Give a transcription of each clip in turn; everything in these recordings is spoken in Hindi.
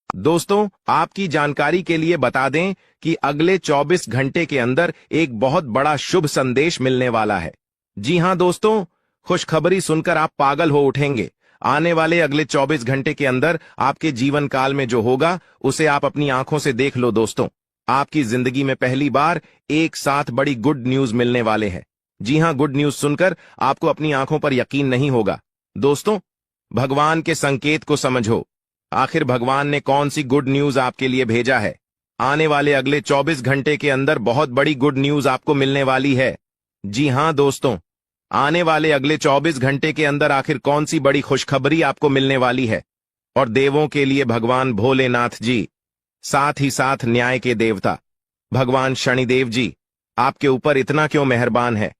दोस्तों, आपकी जानकारी के लिए बता दें कि अगले 24 घंटे के अंदर एक बहुत बड़ा शुभ संदेश मिलने वाला है। जी हां दोस्तों, खुशखबरी सुनकर आप पागल हो उठेंगे। आने वाले अगले 24 घंटे के अंदर आपके जीवन काल में जो होगा उसे आप अपनी आंखों से देख लो। दोस्तों, आपकी जिंदगी में पहली बार एक साथ बड़ी गुड न्यूज मिलने वाले हैं। जी हां, गुड न्यूज सुनकर आपको अपनी आंखों पर यकीन नहीं होगा। दोस्तों, भगवान के संकेत को समझो। आखिर भगवान ने कौन सी गुड न्यूज आपके लिए भेजा है? आने वाले अगले 24 घंटे के अंदर बहुत बड़ी गुड न्यूज आपको मिलने वाली है। जी हां दोस्तों, आने वाले अगले 24 घंटे के अंदर आखिर कौन सी बड़ी खुशखबरी आपको मिलने वाली है? और देवों के लिए भगवान भोलेनाथ जी, साथ ही साथ न्याय के देवता भगवान शनिदेव जी आपके ऊपर इतना क्यों मेहरबान है?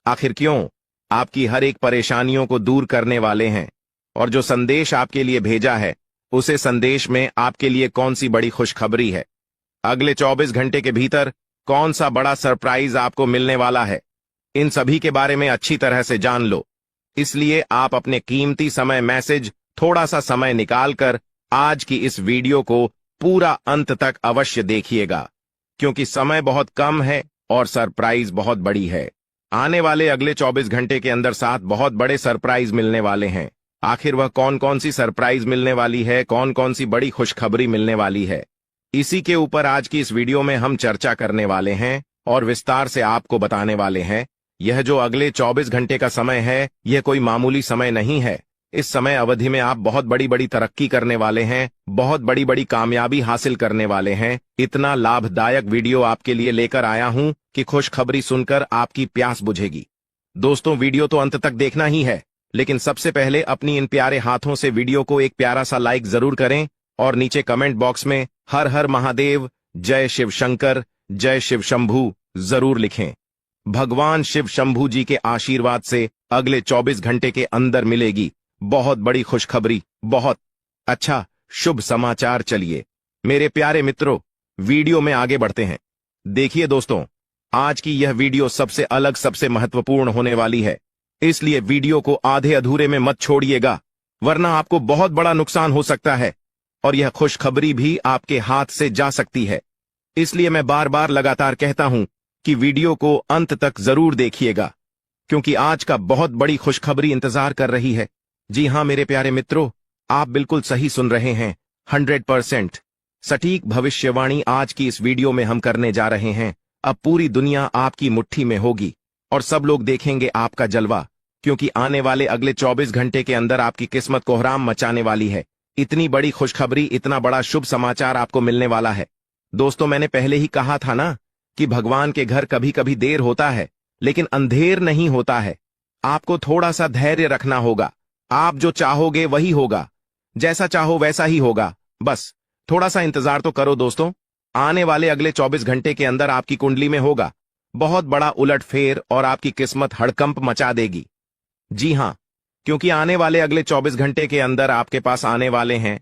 आखिर क्यों आपकी हर एक परेशानियों को दूर करने वाले हैं? और जो संदेश आपके लिए भेजा है, उसे संदेश में आपके लिए कौन सी बड़ी खुशखबरी है? अगले 24 घंटे के भीतर कौन सा बड़ा सरप्राइज आपको मिलने वाला है? इन सभी के बारे में अच्छी तरह से जान लो। इसलिए आप अपने कीमती समय मैसेज थोड़ा सा समय निकालकर आज की इस वीडियो को पूरा अंत तक अवश्य देखिएगा, क्योंकि समय बहुत कम है और सरप्राइज बहुत बड़ी है। आने वाले अगले 24 घंटे के अंदर 7 बहुत बड़े सरप्राइज मिलने वाले हैं। आखिर वह कौन कौन सी सरप्राइज मिलने वाली है, कौन कौन सी बड़ी खुशखबरी मिलने वाली है, इसी के ऊपर आज की इस वीडियो में हम चर्चा करने वाले हैं और विस्तार से आपको बताने वाले हैं। यह जो अगले 24 घंटे का समय है, यह कोई मामूली समय नहीं है। इस समय अवधि में आप बहुत बड़ी बड़ी तरक्की करने वाले हैं, बहुत बड़ी बड़ी कामयाबी हासिल करने वाले हैं। इतना लाभदायक वीडियो आपके लिए लेकर आया हूं कि खुशखबरी सुनकर आपकी प्यास बुझेगी। दोस्तों, वीडियो तो अंत तक देखना ही है, लेकिन सबसे पहले अपनी इन प्यारे हाथों से वीडियो को एक प्यारा सा लाइक जरूर करें और नीचे कमेंट बॉक्स में हर हर महादेव, जय शिव शंकर, जय शिव शंभू जरूर लिखें। भगवान शिव शंभू जी के आशीर्वाद से अगले 24 घंटे के अंदर मिलेगी बहुत बड़ी खुशखबरी, बहुत अच्छा शुभ समाचार। चलिए मेरे प्यारे मित्रों, वीडियो में आगे बढ़ते हैं। देखिए दोस्तों, आज की यह वीडियो सबसे अलग, सबसे महत्वपूर्ण होने वाली है, इसलिए वीडियो को आधे अधूरे में मत छोड़िएगा, वरना आपको बहुत बड़ा नुकसान हो सकता है और यह खुशखबरी भी आपके हाथ से जा सकती है। इसलिए मैं बार बार लगातार कहता हूं कि वीडियो को अंत तक जरूर देखिएगा, क्योंकि आज का बहुत बड़ी खुशखबरी इंतजार कर रही है। जी हां मेरे प्यारे मित्रों, आप बिल्कुल सही सुन रहे हैं। 100% सटीक भविष्यवाणी आज की इस वीडियो में हम करने जा रहे हैं। अब पूरी दुनिया आपकी मुट्ठी में होगी और सब लोग देखेंगे आपका जलवा, क्योंकि आने वाले अगले 24 घंटे के अंदर आपकी किस्मत कोहराम मचाने वाली है। इतनी बड़ी खुशखबरी, इतना बड़ा शुभ समाचार आपको मिलने वाला है। दोस्तों, मैंने पहले ही कहा था ना कि भगवान के घर कभी कभी देर होता है, लेकिन अंधेर नहीं होता है। आपको थोड़ा सा धैर्य रखना होगा। आप जो चाहोगे वही होगा, जैसा चाहो वैसा ही होगा। बस थोड़ा सा इंतजार तो करो दोस्तों। आने वाले अगले 24 घंटे के अंदर आपकी कुंडली में होगा बहुत बड़ा उलटफेर और आपकी किस्मत हड़कंप मचा देगी। जी हां, क्योंकि आने वाले अगले 24 घंटे के अंदर आपके पास आने वाले हैं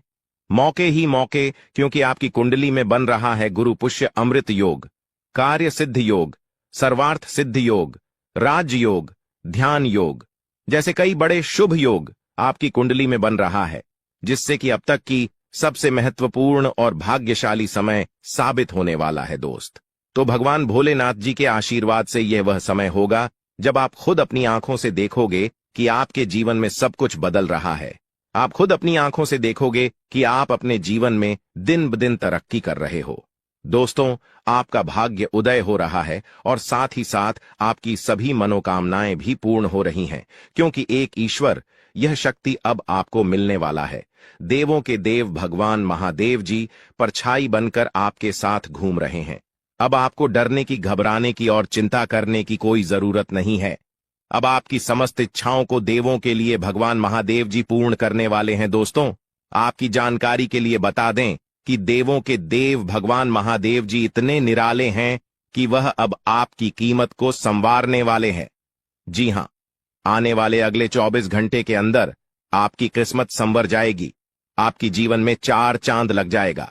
मौके ही मौके, क्योंकि आपकी कुंडली में बन रहा है गुरु पुष्य अमृत योग, कार्य सिद्ध योग, सर्वार्थ सिद्ध योग, राज योग, ध्यान योग जैसे कई बड़े शुभ योग आपकी कुंडली में बन रहा है, जिससे कि अब तक की सबसे महत्वपूर्ण और भाग्यशाली समय साबित होने वाला है दोस्त। तो भगवान भोलेनाथ जी के आशीर्वाद से यह वह समय होगा जब आप खुद अपनी आंखों से देखोगे कि आपके जीवन में सब कुछ बदल रहा है। आप खुद अपनी आंखों से देखोगे कि आप अपने जीवन में दिन ब दिन तरक्की कर रहे हो। दोस्तों, आपका भाग्य उदय हो रहा है और साथ ही साथ आपकी सभी मनोकामनाएं भी पूर्ण हो रही हैं, क्योंकि एक ईश्वर, यह शक्ति अब आपको मिलने वाला है। देवों के देव भगवान महादेव जी परछाई बनकर आपके साथ घूम रहे हैं। अब आपको डरने की, घबराने की और चिंता करने की कोई जरूरत नहीं है। अब आपकी समस्त इच्छाओं को देवों के लिए भगवान महादेव जी पूर्ण करने वाले हैं। दोस्तों, आपकी जानकारी के लिए बता दें कि देवों के देव भगवान महादेव जी इतने निराले हैं कि वह अब आपकी कीमत को संवारने वाले हैं। जी हां, आने वाले अगले 24 घंटे के अंदर आपकी किस्मत संवर जाएगी। आपकी जीवन में 4 चांद लग जाएगा।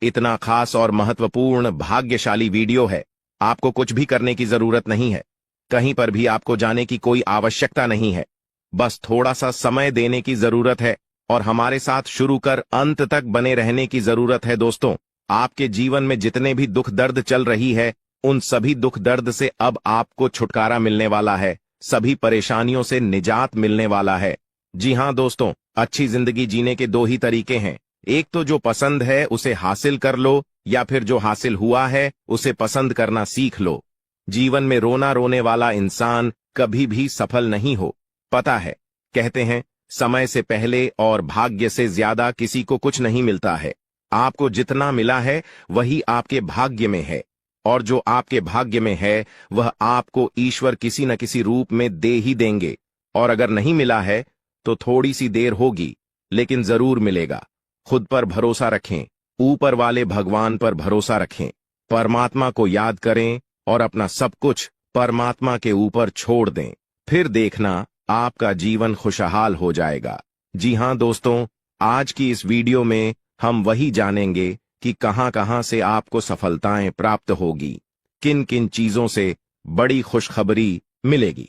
इतना खास और महत्वपूर्ण भाग्यशाली वीडियो है। आपको कुछ भी करने की जरूरत नहीं है, कहीं पर भी आपको जाने की कोई आवश्यकता नहीं है। बस थोड़ा सा समय देने की जरूरत है और हमारे साथ शुरू कर अंत तक बने रहने की जरूरत है। दोस्तों, आपके जीवन में जितने भी दुख दर्द चल रही है, उन सभी दुख दर्द से अब आपको छुटकारा मिलने वाला है, सभी परेशानियों से निजात मिलने वाला है। जी हां दोस्तों, अच्छी जिंदगी जीने के दो ही तरीके हैं। एक तो जो पसंद है उसे हासिल कर लो, या फिर जो हासिल हुआ है उसे पसंद करना सीख लो। जीवन में रोना रोने वाला इंसान कभी भी सफल नहीं हो। पता है, कहते हैं समय से पहले और भाग्य से ज्यादा किसी को कुछ नहीं मिलता है। आपको जितना मिला है वही आपके भाग्य में है, और जो आपके भाग्य में है वह आपको ईश्वर किसी न किसी रूप में दे ही देंगे। और अगर नहीं मिला है तो थोड़ी सी देर होगी, लेकिन जरूर मिलेगा। खुद पर भरोसा रखें, ऊपर वाले भगवान पर भरोसा रखें, परमात्मा को याद करें और अपना सब कुछ परमात्मा के ऊपर छोड़ दें। फिर देखना आपका जीवन खुशहाल हो जाएगा। जी हां दोस्तों, आज की इस वीडियो में हम वही जानेंगे कि कहां कहां से आपको सफलताएं प्राप्त होगी, किन किन चीजों से बड़ी खुशखबरी मिलेगी,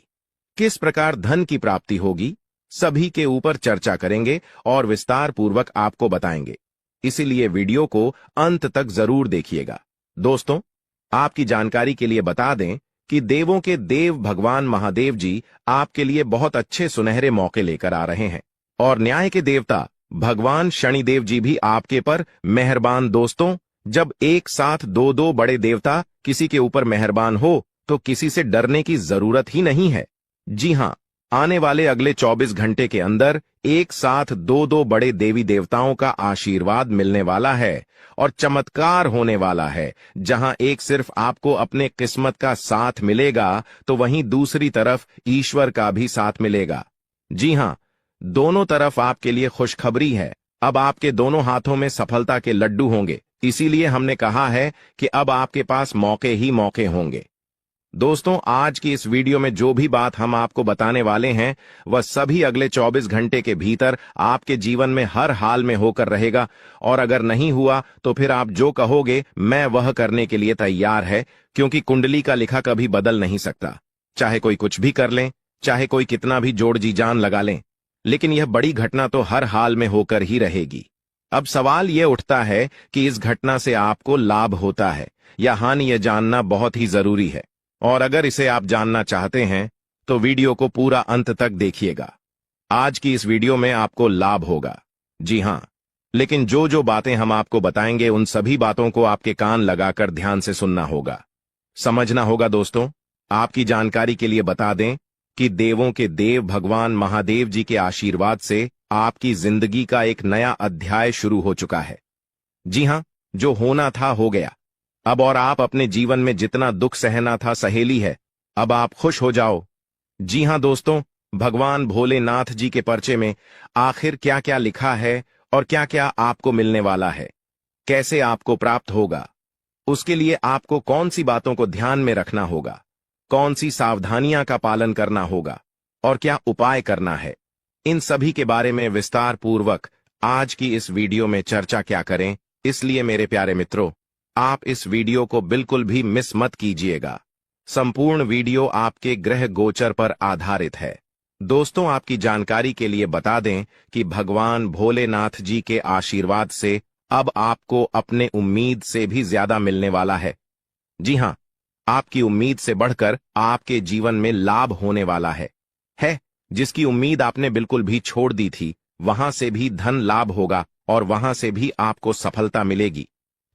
किस प्रकार धन की प्राप्ति होगी, सभी के ऊपर चर्चा करेंगे और विस्तार पूर्वक आपको बताएंगे। इसीलिए वीडियो को अंत तक जरूर देखिएगा। दोस्तों, आपकी जानकारी के लिए बता दें कि देवों के देव भगवान महादेव जी आपके लिए बहुत अच्छे सुनहरे मौके लेकर आ रहे हैं, और न्याय के देवता भगवान शनिदेव जी भी आपके पर मेहरबान। दोस्तों, जब एक साथ दो दो बड़े देवता किसी के ऊपर मेहरबान हो तो किसी से डरने की जरूरत ही नहीं है। जी हां, आने वाले अगले 24 घंटे के अंदर एक साथ दो दो बड़े देवी देवताओं का आशीर्वाद मिलने वाला है और चमत्कार होने वाला है। जहां एक सिर्फ आपको अपने किस्मत का साथ मिलेगा तो वहीं दूसरी तरफ ईश्वर का भी साथ मिलेगा। जी हां, दोनों तरफ आपके लिए खुशखबरी है। अब आपके दोनों हाथों में सफलता के लड्डू होंगे। इसीलिए हमने कहा है कि अब आपके पास मौके ही मौके होंगे। दोस्तों, आज की इस वीडियो में जो भी बात हम आपको बताने वाले हैं वह सभी अगले 24 घंटे के भीतर आपके जीवन में हर हाल में होकर रहेगा, और अगर नहीं हुआ तो फिर आप जो कहोगे मैं वह करने के लिए तैयार है, क्योंकि कुंडली का लिखा कभी बदल नहीं सकता। चाहे कोई कुछ भी कर लें, चाहे कोई कितना भी जोड़ जी जान लगा लें, लेकिन यह बड़ी घटना तो हर हाल में होकर ही रहेगी। अब सवाल यह उठता है कि इस घटना से आपको लाभ होता है या हानि, यह जानना बहुत ही जरूरी है। और अगर इसे आप जानना चाहते हैं तो वीडियो को पूरा अंत तक देखिएगा। आज की इस वीडियो में आपको लाभ होगा। जी हां, लेकिन जो जो बातें हम आपको बताएंगे उन सभी बातों को आपके कान लगाकर ध्यान से सुनना होगा, समझना होगा। दोस्तों, आपकी जानकारी के लिए बता दें कि देवों के देव भगवान महादेव जी के आशीर्वाद से आपकी जिंदगी का एक नया अध्याय शुरू हो चुका है। जी हां, जो होना था हो गया अब, और आप अपने जीवन में जितना दुख सहना था सहेली है। अब आप खुश हो जाओ। जी हां दोस्तों, भगवान भोलेनाथ जी के पर्चे में आखिर क्या क्या लिखा है और क्या क्या आपको मिलने वाला है, कैसे आपको प्राप्त होगा, उसके लिए आपको कौन सी बातों को ध्यान में रखना होगा, कौन सी सावधानियां का पालन करना होगा और क्या उपाय करना है, इन सभी के बारे में विस्तार पूर्वक आज की इस वीडियो में चर्चा क्या करें। इसलिए मेरे प्यारे मित्रों, आप इस वीडियो को बिल्कुल भी मिस मत कीजिएगा। संपूर्ण वीडियो आपके ग्रह गोचर पर आधारित है। दोस्तों, आपकी जानकारी के लिए बता दें कि भगवान भोलेनाथ जी के आशीर्वाद से अब आपको अपने उम्मीद से भी ज्यादा मिलने वाला है। जी हां, आपकी उम्मीद से बढ़कर आपके जीवन में लाभ होने वाला है। जिसकी उम्मीद आपने बिल्कुल भी छोड़ दी थी, वहां से भी धन लाभ होगा और वहां से भी आपको सफलता मिलेगी,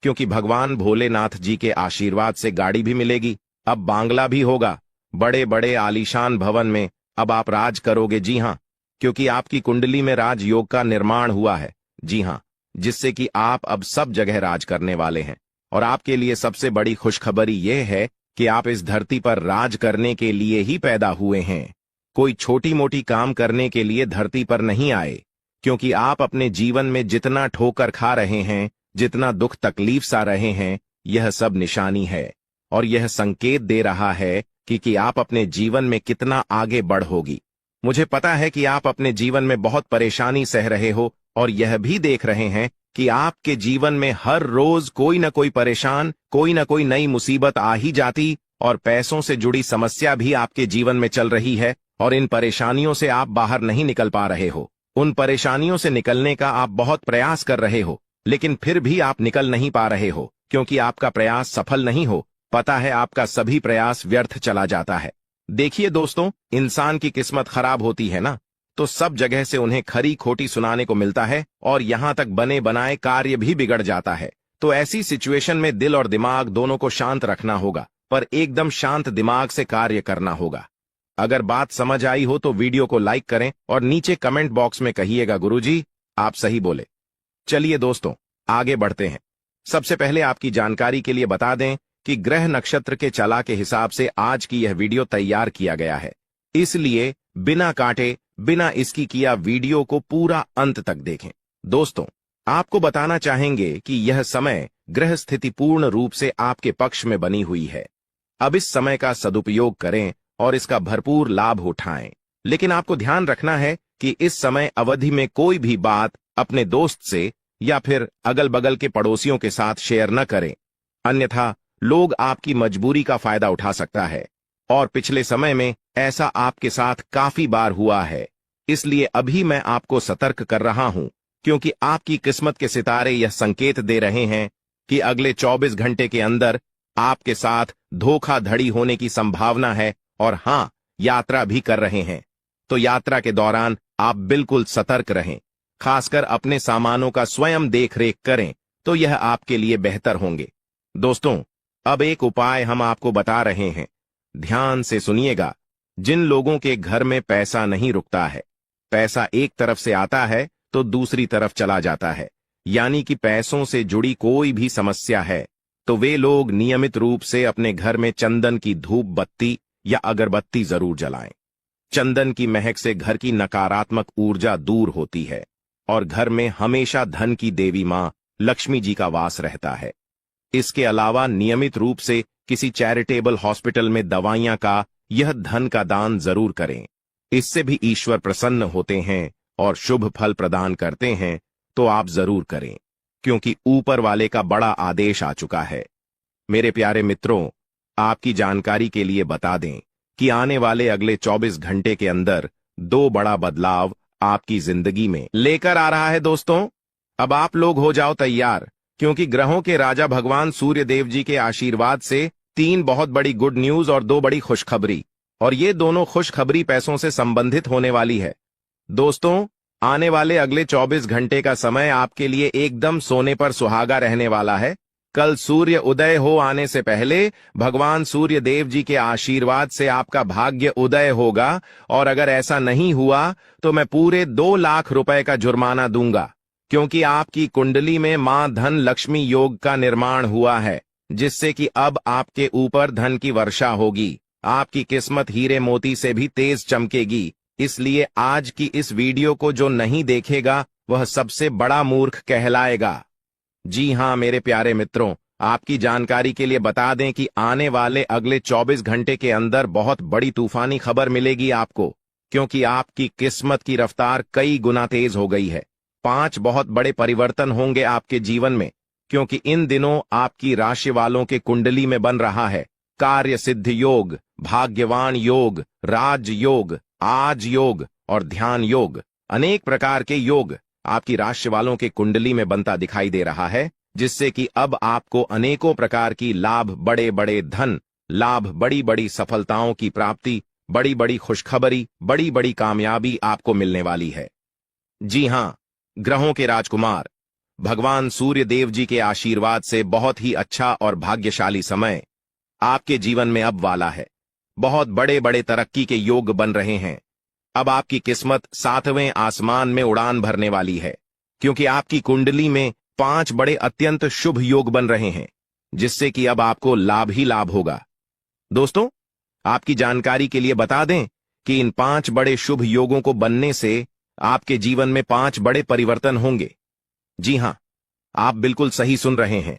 क्योंकि भगवान भोलेनाथ जी के आशीर्वाद से गाड़ी भी मिलेगी, अब बांग्ला भी होगा, बड़े बड़े आलीशान भवन में अब आप राज करोगे। जी हां, क्योंकि आपकी कुंडली में राजयोग का निर्माण हुआ है। जी हां, जिससे कि आप अब सब जगह राज करने वाले हैं। और आपके लिए सबसे बड़ी खुशखबरी यह है कि आप इस धरती पर राज करने के लिए ही पैदा हुए हैं। कोई छोटी मोटी काम करने के लिए धरती पर नहीं आए, क्योंकि आप अपने जीवन में जितना ठोकर खा रहे हैं, जितना दुख तकलीफ सा रहे हैं, यह सब निशानी है और यह संकेत दे रहा है कि आप अपने जीवन में कितना आगे बढ़ोगी। मुझे पता है कि आप अपने जीवन में बहुत परेशानी सह रहे हो और यह भी देख रहे हैं कि आपके जीवन में हर रोज कोई न कोई परेशान, कोई न कोई नई मुसीबत आ ही जाती, और पैसों से जुड़ी समस्या भी आपके जीवन में चल रही है और इन परेशानियों से आप बाहर नहीं निकल पा रहे हो। उन परेशानियों से निकलने का आप बहुत प्रयास कर रहे हो, लेकिन फिर भी आप निकल नहीं पा रहे हो क्योंकि आपका प्रयास सफल नहीं हो। पता है आपका सभी प्रयास व्यर्थ चला जाता है। देखिए दोस्तों, इंसान की किस्मत खराब होती है ना, तो सब जगह से उन्हें खरी खोटी सुनाने को मिलता है और यहां तक बने बनाए कार्य भी बिगड़ जाता है। तो ऐसी सिचुएशन में दिल और दिमाग दोनों को शांत रखना होगा, पर एकदम शांत दिमाग से कार्य करना होगा। अगर बात समझ आई हो तो वीडियो को लाइक करें और नीचे कमेंट बॉक्स में कहिएगा गुरुजी आप सही बोले। चलिए दोस्तों, आगे बढ़ते हैं। सबसे पहले आपकी जानकारी के लिए बता दें कि ग्रह नक्षत्र के चला के हिसाब से आज की यह वीडियो तैयार किया गया है, इसलिए बिना काटे बिना इसकी किया वीडियो को पूरा अंत तक देखें। दोस्तों, आपको बताना चाहेंगे कि यह समय ग्रह स्थिति पूर्ण रूप से आपके पक्ष में बनी हुई है। अब इस समय का सदुपयोग करें और इसका भरपूर लाभ उठाएं। लेकिन आपको ध्यान रखना है कि इस समय अवधि में कोई भी बात अपने दोस्त से या फिर अगल बगल के पड़ोसियों के साथ शेयर न करें, अन्यथा लोग आपकी मजबूरी का फायदा उठा सकता है। और पिछले समय में ऐसा आपके साथ काफी बार हुआ है, इसलिए अभी मैं आपको सतर्क कर रहा हूं, क्योंकि आपकी किस्मत के सितारे यह संकेत दे रहे हैं कि अगले 24 घंटे के अंदर आपके साथ धोखाधड़ी होने की संभावना है। और हां, यात्रा भी कर रहे हैं, तो यात्रा के दौरान आप बिल्कुल सतर्क रहें। खासकर अपने सामानों का स्वयं देखरेख करें, तो यह आपके लिए बेहतर होंगे। दोस्तों, अब एक उपाय हम आपको बता रहे हैं, ध्यान से सुनिएगा। जिन लोगों के घर में पैसा नहीं रुकता है, पैसा एक तरफ से आता है तो दूसरी तरफ चला जाता है, यानी कि पैसों से जुड़ी कोई भी समस्या है, तो वे लोग नियमित रूप से अपने घर में चंदन की धूप बत्ती या अगरबत्ती जरूर जलाएं। चंदन की महक से घर की नकारात्मक ऊर्जा दूर होती है और घर में हमेशा धन की देवी मां लक्ष्मी जी का वास रहता है। इसके अलावा नियमित रूप से किसी चैरिटेबल हॉस्पिटल में दवाइयां का यह धन का दान जरूर करें। इससे भी ईश्वर प्रसन्न होते हैं और शुभ फल प्रदान करते हैं, तो आप जरूर करें, क्योंकि ऊपर वाले का बड़ा आदेश आ चुका है। मेरे प्यारे मित्रों, आपकी जानकारी के लिए बता दें कि आने वाले अगले 24 घंटे के अंदर 2 बड़ा बदलाव आपकी जिंदगी में लेकर आ रहा है। दोस्तों, अब आप लोग हो जाओ तैयार, क्योंकि ग्रहों के राजा भगवान सूर्य देव जी के आशीर्वाद से 3 बहुत बड़ी गुड न्यूज और 2 बड़ी खुशखबरी, और ये दोनों खुशखबरी पैसों से संबंधित होने वाली है। दोस्तों, आने वाले अगले 24 घंटे का समय आपके लिए एकदम सोने पर सुहागा रहने वाला है। कल सूर्य उदय हो आने से पहले भगवान सूर्य देव जी के आशीर्वाद से आपका भाग्य उदय होगा, और अगर ऐसा नहीं हुआ तो मैं पूरे 2 लाख रुपए का जुर्माना दूंगा, क्योंकि आपकी कुंडली में मां धन लक्ष्मी योग का निर्माण हुआ है, जिससे कि अब आपके ऊपर धन की वर्षा होगी। आपकी किस्मत हीरे मोती से भी तेज चमकेगी। इसलिए आज की इस वीडियो को जो नहीं देखेगा वह सबसे बड़ा मूर्ख कहलाएगा। जी हां मेरे प्यारे मित्रों, आपकी जानकारी के लिए बता दें कि आने वाले अगले 24 घंटे के अंदर बहुत बड़ी तूफानी खबर मिलेगी आपको, क्योंकि आपकी किस्मत की रफ्तार कई गुना तेज हो गई है। 5 बहुत बड़े परिवर्तन होंगे आपके जीवन में, क्योंकि इन दिनों आपकी राशि वालों के कुंडली में बन रहा है कार्य सिद्ध योग, भाग्यवान योग, राज योग, आज योग और ध्यान योग। अनेक प्रकार के योग आपकी राशि वालों के कुंडली में बनता दिखाई दे रहा है, जिससे कि अब आपको अनेकों प्रकार की लाभ, बड़े बड़े धन लाभ, बड़ी बड़ी सफलताओं की प्राप्ति, बड़ी बड़ी खुशखबरी, बड़ी बड़ी कामयाबी आपको मिलने वाली है। जी हां, ग्रहों के राजकुमार भगवान सूर्य देव जी के आशीर्वाद से बहुत ही अच्छा और भाग्यशाली समय आपके जीवन में अब वाला है। बहुत बड़े बड़े तरक्की के योग बन रहे हैं। अब आपकी किस्मत 7वें आसमान में उड़ान भरने वाली है, क्योंकि आपकी कुंडली में 5 बड़े अत्यंत शुभ योग बन रहे हैं, जिससे कि अब आपको लाभ ही लाभ होगा। दोस्तों, आपकी जानकारी के लिए बता दें कि इन 5 बड़े शुभ योगों को बनने से आपके जीवन में 5 बड़े परिवर्तन होंगे। जी हां, आप बिल्कुल सही सुन रहे हैं।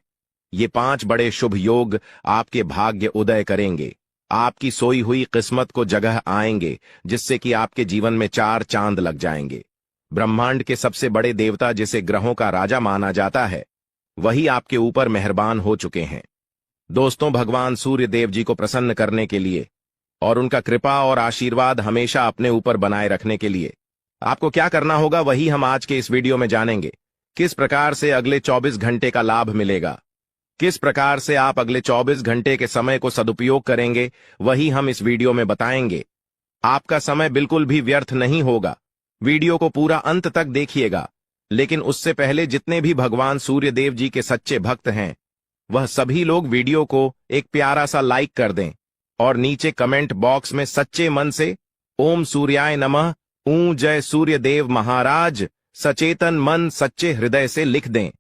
ये 5 बड़े शुभ योग आपके भाग्य उदय करेंगे, आपकी सोई हुई किस्मत को जगह आएंगे, जिससे कि आपके जीवन में 4 चांद लग जाएंगे। ब्रह्मांड के सबसे बड़े देवता, जिसे ग्रहों का राजा माना जाता है, वही आपके ऊपर मेहरबान हो चुके हैं। दोस्तों, भगवान सूर्य देव जी को प्रसन्न करने के लिए और उनका कृपा और आशीर्वाद हमेशा अपने ऊपर बनाए रखने के लिए आपको क्या करना होगा वही हम आज के इस वीडियो में जानेंगे। किस प्रकार से अगले 24 घंटे का लाभ मिलेगा, किस प्रकार से आप अगले 24 घंटे के समय को सदुपयोग करेंगे, वही हम इस वीडियो में बताएंगे। आपका समय बिल्कुल भी व्यर्थ नहीं होगा। वीडियो को पूरा अंत तक देखिएगा। लेकिन उससे पहले जितने भी भगवान सूर्य देव जी के सच्चे भक्त हैं, वह सभी लोग वीडियो को एक प्यारा सा लाइक कर दें और नीचे कमेंट बॉक्स में सच्चे मन से ओम सूर्याय नमः, जय सूर्य देव महाराज, सचेतन मन सच्चे हृदय से लिख दें,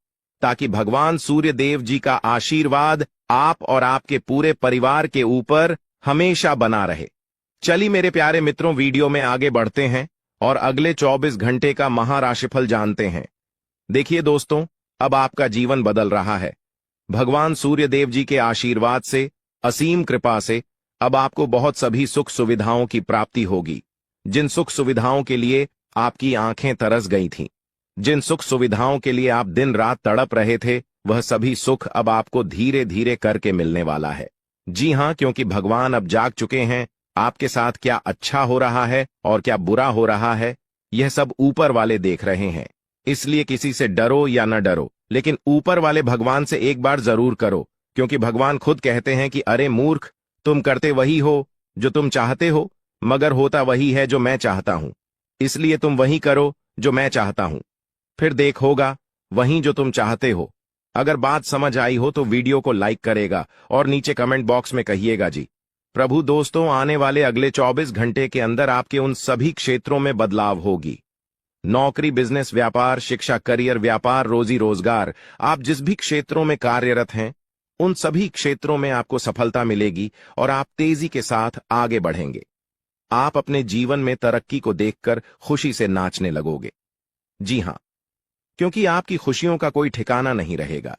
ताकि भगवान सूर्य देव जी का आशीर्वाद आप और आपके पूरे परिवार के ऊपर हमेशा बना रहे। चलिए मेरे प्यारे मित्रों, वीडियो में आगे बढ़ते हैं और अगले 24 घंटे का महाराशिफल जानते हैं। देखिए दोस्तों, अब आपका जीवन बदल रहा है। भगवान सूर्य देव जी के आशीर्वाद से, असीम कृपा से अब आपको बहुत सभी सुख सुविधाओं की प्राप्ति होगी। जिन सुख सुविधाओं के लिए आपकी आंखें तरस गई थीं, जिन सुख सुविधाओं के लिए आप दिन रात तड़प रहे थे, वह सभी सुख अब आपको धीरे धीरे करके मिलने वाला है। जी हां, क्योंकि भगवान अब जाग चुके हैं। आपके साथ क्या अच्छा हो रहा है और क्या बुरा हो रहा है, यह सब ऊपर वाले देख रहे हैं। इसलिए किसी से डरो या न डरो, लेकिन ऊपर वाले भगवान से एक बार जरूर करो, क्योंकि भगवान खुद कहते हैं कि अरे मूर्ख, तुम करते वही हो जो तुम चाहते हो, मगर होता वही है जो मैं चाहता हूं। इसलिए तुम वही करो जो मैं चाहता हूं, फिर देख होगा वही जो तुम चाहते हो। अगर बात समझ आई हो तो वीडियो को लाइक करेगा और नीचे कमेंट बॉक्स में कहिएगा जी। प्रभु दोस्तों, आने वाले अगले 24 घंटे के अंदर आपके उन सभी क्षेत्रों में बदलाव होगी। नौकरी, बिजनेस, व्यापार, शिक्षा, करियर, व्यापार, रोजी रोजगार, आप जिस भी क्षेत्रों में कार्यरत हैं, उन सभी क्षेत्रों में आपको सफलता मिलेगी और आप तेजी के साथ आगे बढ़ेंगे। आप अपने जीवन में तरक्की को देखकर खुशी से नाचने लगोगे। जी हां, क्योंकि आपकी खुशियों का कोई ठिकाना नहीं रहेगा।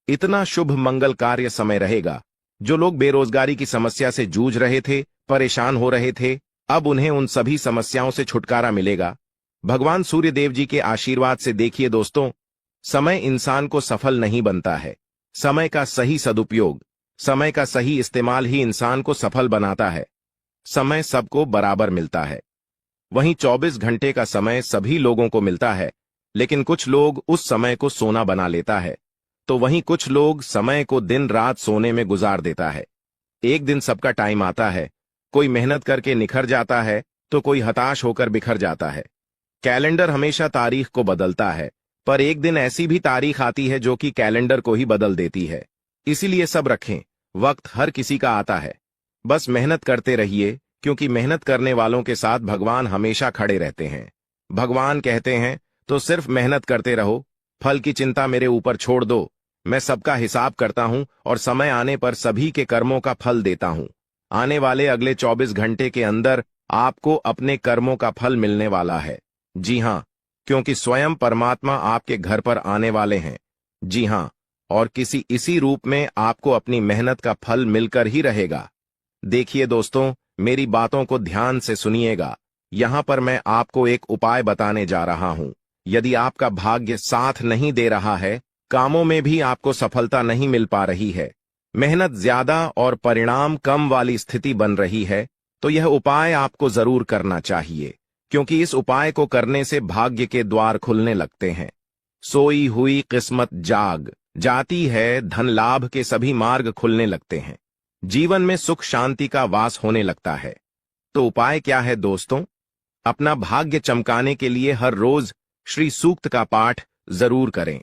इतना शुभ मंगल कार्य समय रहेगा। जो लोग बेरोजगारी की समस्या से जूझ रहे थे, परेशान हो रहे थे, अब उन्हें उन सभी समस्याओं से छुटकारा मिलेगा भगवान सूर्य देव जी के आशीर्वाद से। देखिए दोस्तों, समय इंसान को सफल नहीं बनता है। समय का सही सदुपयोग, समय का सही इस्तेमाल ही इंसान को सफल बनाता है। समय सबको बराबर मिलता है। वहीं 24 घंटे का समय सभी लोगों को मिलता है, लेकिन कुछ लोग उस समय को सोना बना लेता है, तो वहीं कुछ लोग समय को दिन रात सोने में गुजार देता है। एक दिन सबका टाइम आता है। कोई मेहनत करके निखर जाता है तो कोई हताश होकर बिखर जाता है। कैलेंडर हमेशा तारीख को बदलता है, पर एक दिन ऐसी भी तारीख आती है जो कि कैलेंडर को ही बदल देती है। इसीलिए सब रखें, वक्त हर किसी का आता है। बस मेहनत करते रहिए, क्योंकि मेहनत करने वालों के साथ भगवान हमेशा खड़े रहते हैं। भगवान कहते हैं तो सिर्फ मेहनत करते रहो, फल की चिंता मेरे ऊपर छोड़ दो। मैं सबका हिसाब करता हूं और समय आने पर सभी के कर्मों का फल देता हूं। आने वाले अगले 24 घंटे के अंदर आपको अपने कर्मों का फल मिलने वाला है। जी हां, क्योंकि स्वयं परमात्मा आपके घर पर आने वाले हैं। जी हां, और किसी इसी रूप में आपको अपनी मेहनत का फल मिलकर ही रहेगा। देखिए दोस्तों, मेरी बातों को ध्यान से सुनिएगा। यहां पर मैं आपको एक उपाय बताने जा रहा हूं। यदि आपका भाग्य साथ नहीं दे रहा है, कामों में भी आपको सफलता नहीं मिल पा रही है, मेहनत ज्यादा और परिणाम कम वाली स्थिति बन रही है, तो यह उपाय आपको जरूर करना चाहिए, क्योंकि इस उपाय को करने से भाग्य के द्वार खुलने लगते हैं। सोई हुई किस्मत जाग जाती है, धन लाभ के सभी मार्ग खुलने लगते हैं, जीवन में सुख शांति का वास होने लगता है। तो उपाय क्या है दोस्तों? अपना भाग्य चमकाने के लिए हर रोज श्री सूक्त का पाठ जरूर करें।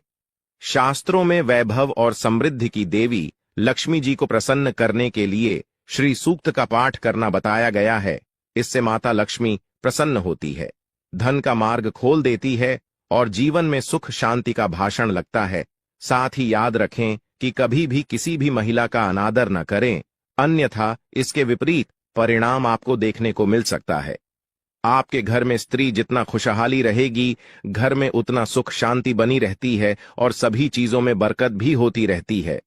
शास्त्रों में वैभव और समृद्धि की देवी लक्ष्मी जी को प्रसन्न करने के लिए श्री सूक्त का पाठ करना बताया गया है। इससे माता लक्ष्मी प्रसन्न होती है, धन का मार्ग खोल देती है और जीवन में सुख शांति का भाषण लगता है। साथ ही याद रखें कि कभी भी किसी भी महिला का अनादर न करें, अन्यथा इसके विपरीत परिणाम आपको देखने को मिल सकता है। आपके घर में स्त्री जितना खुशहाली रहेगी, घर में उतना सुख शांति बनी रहती है और सभी चीजों में बरकत भी होती रहती है।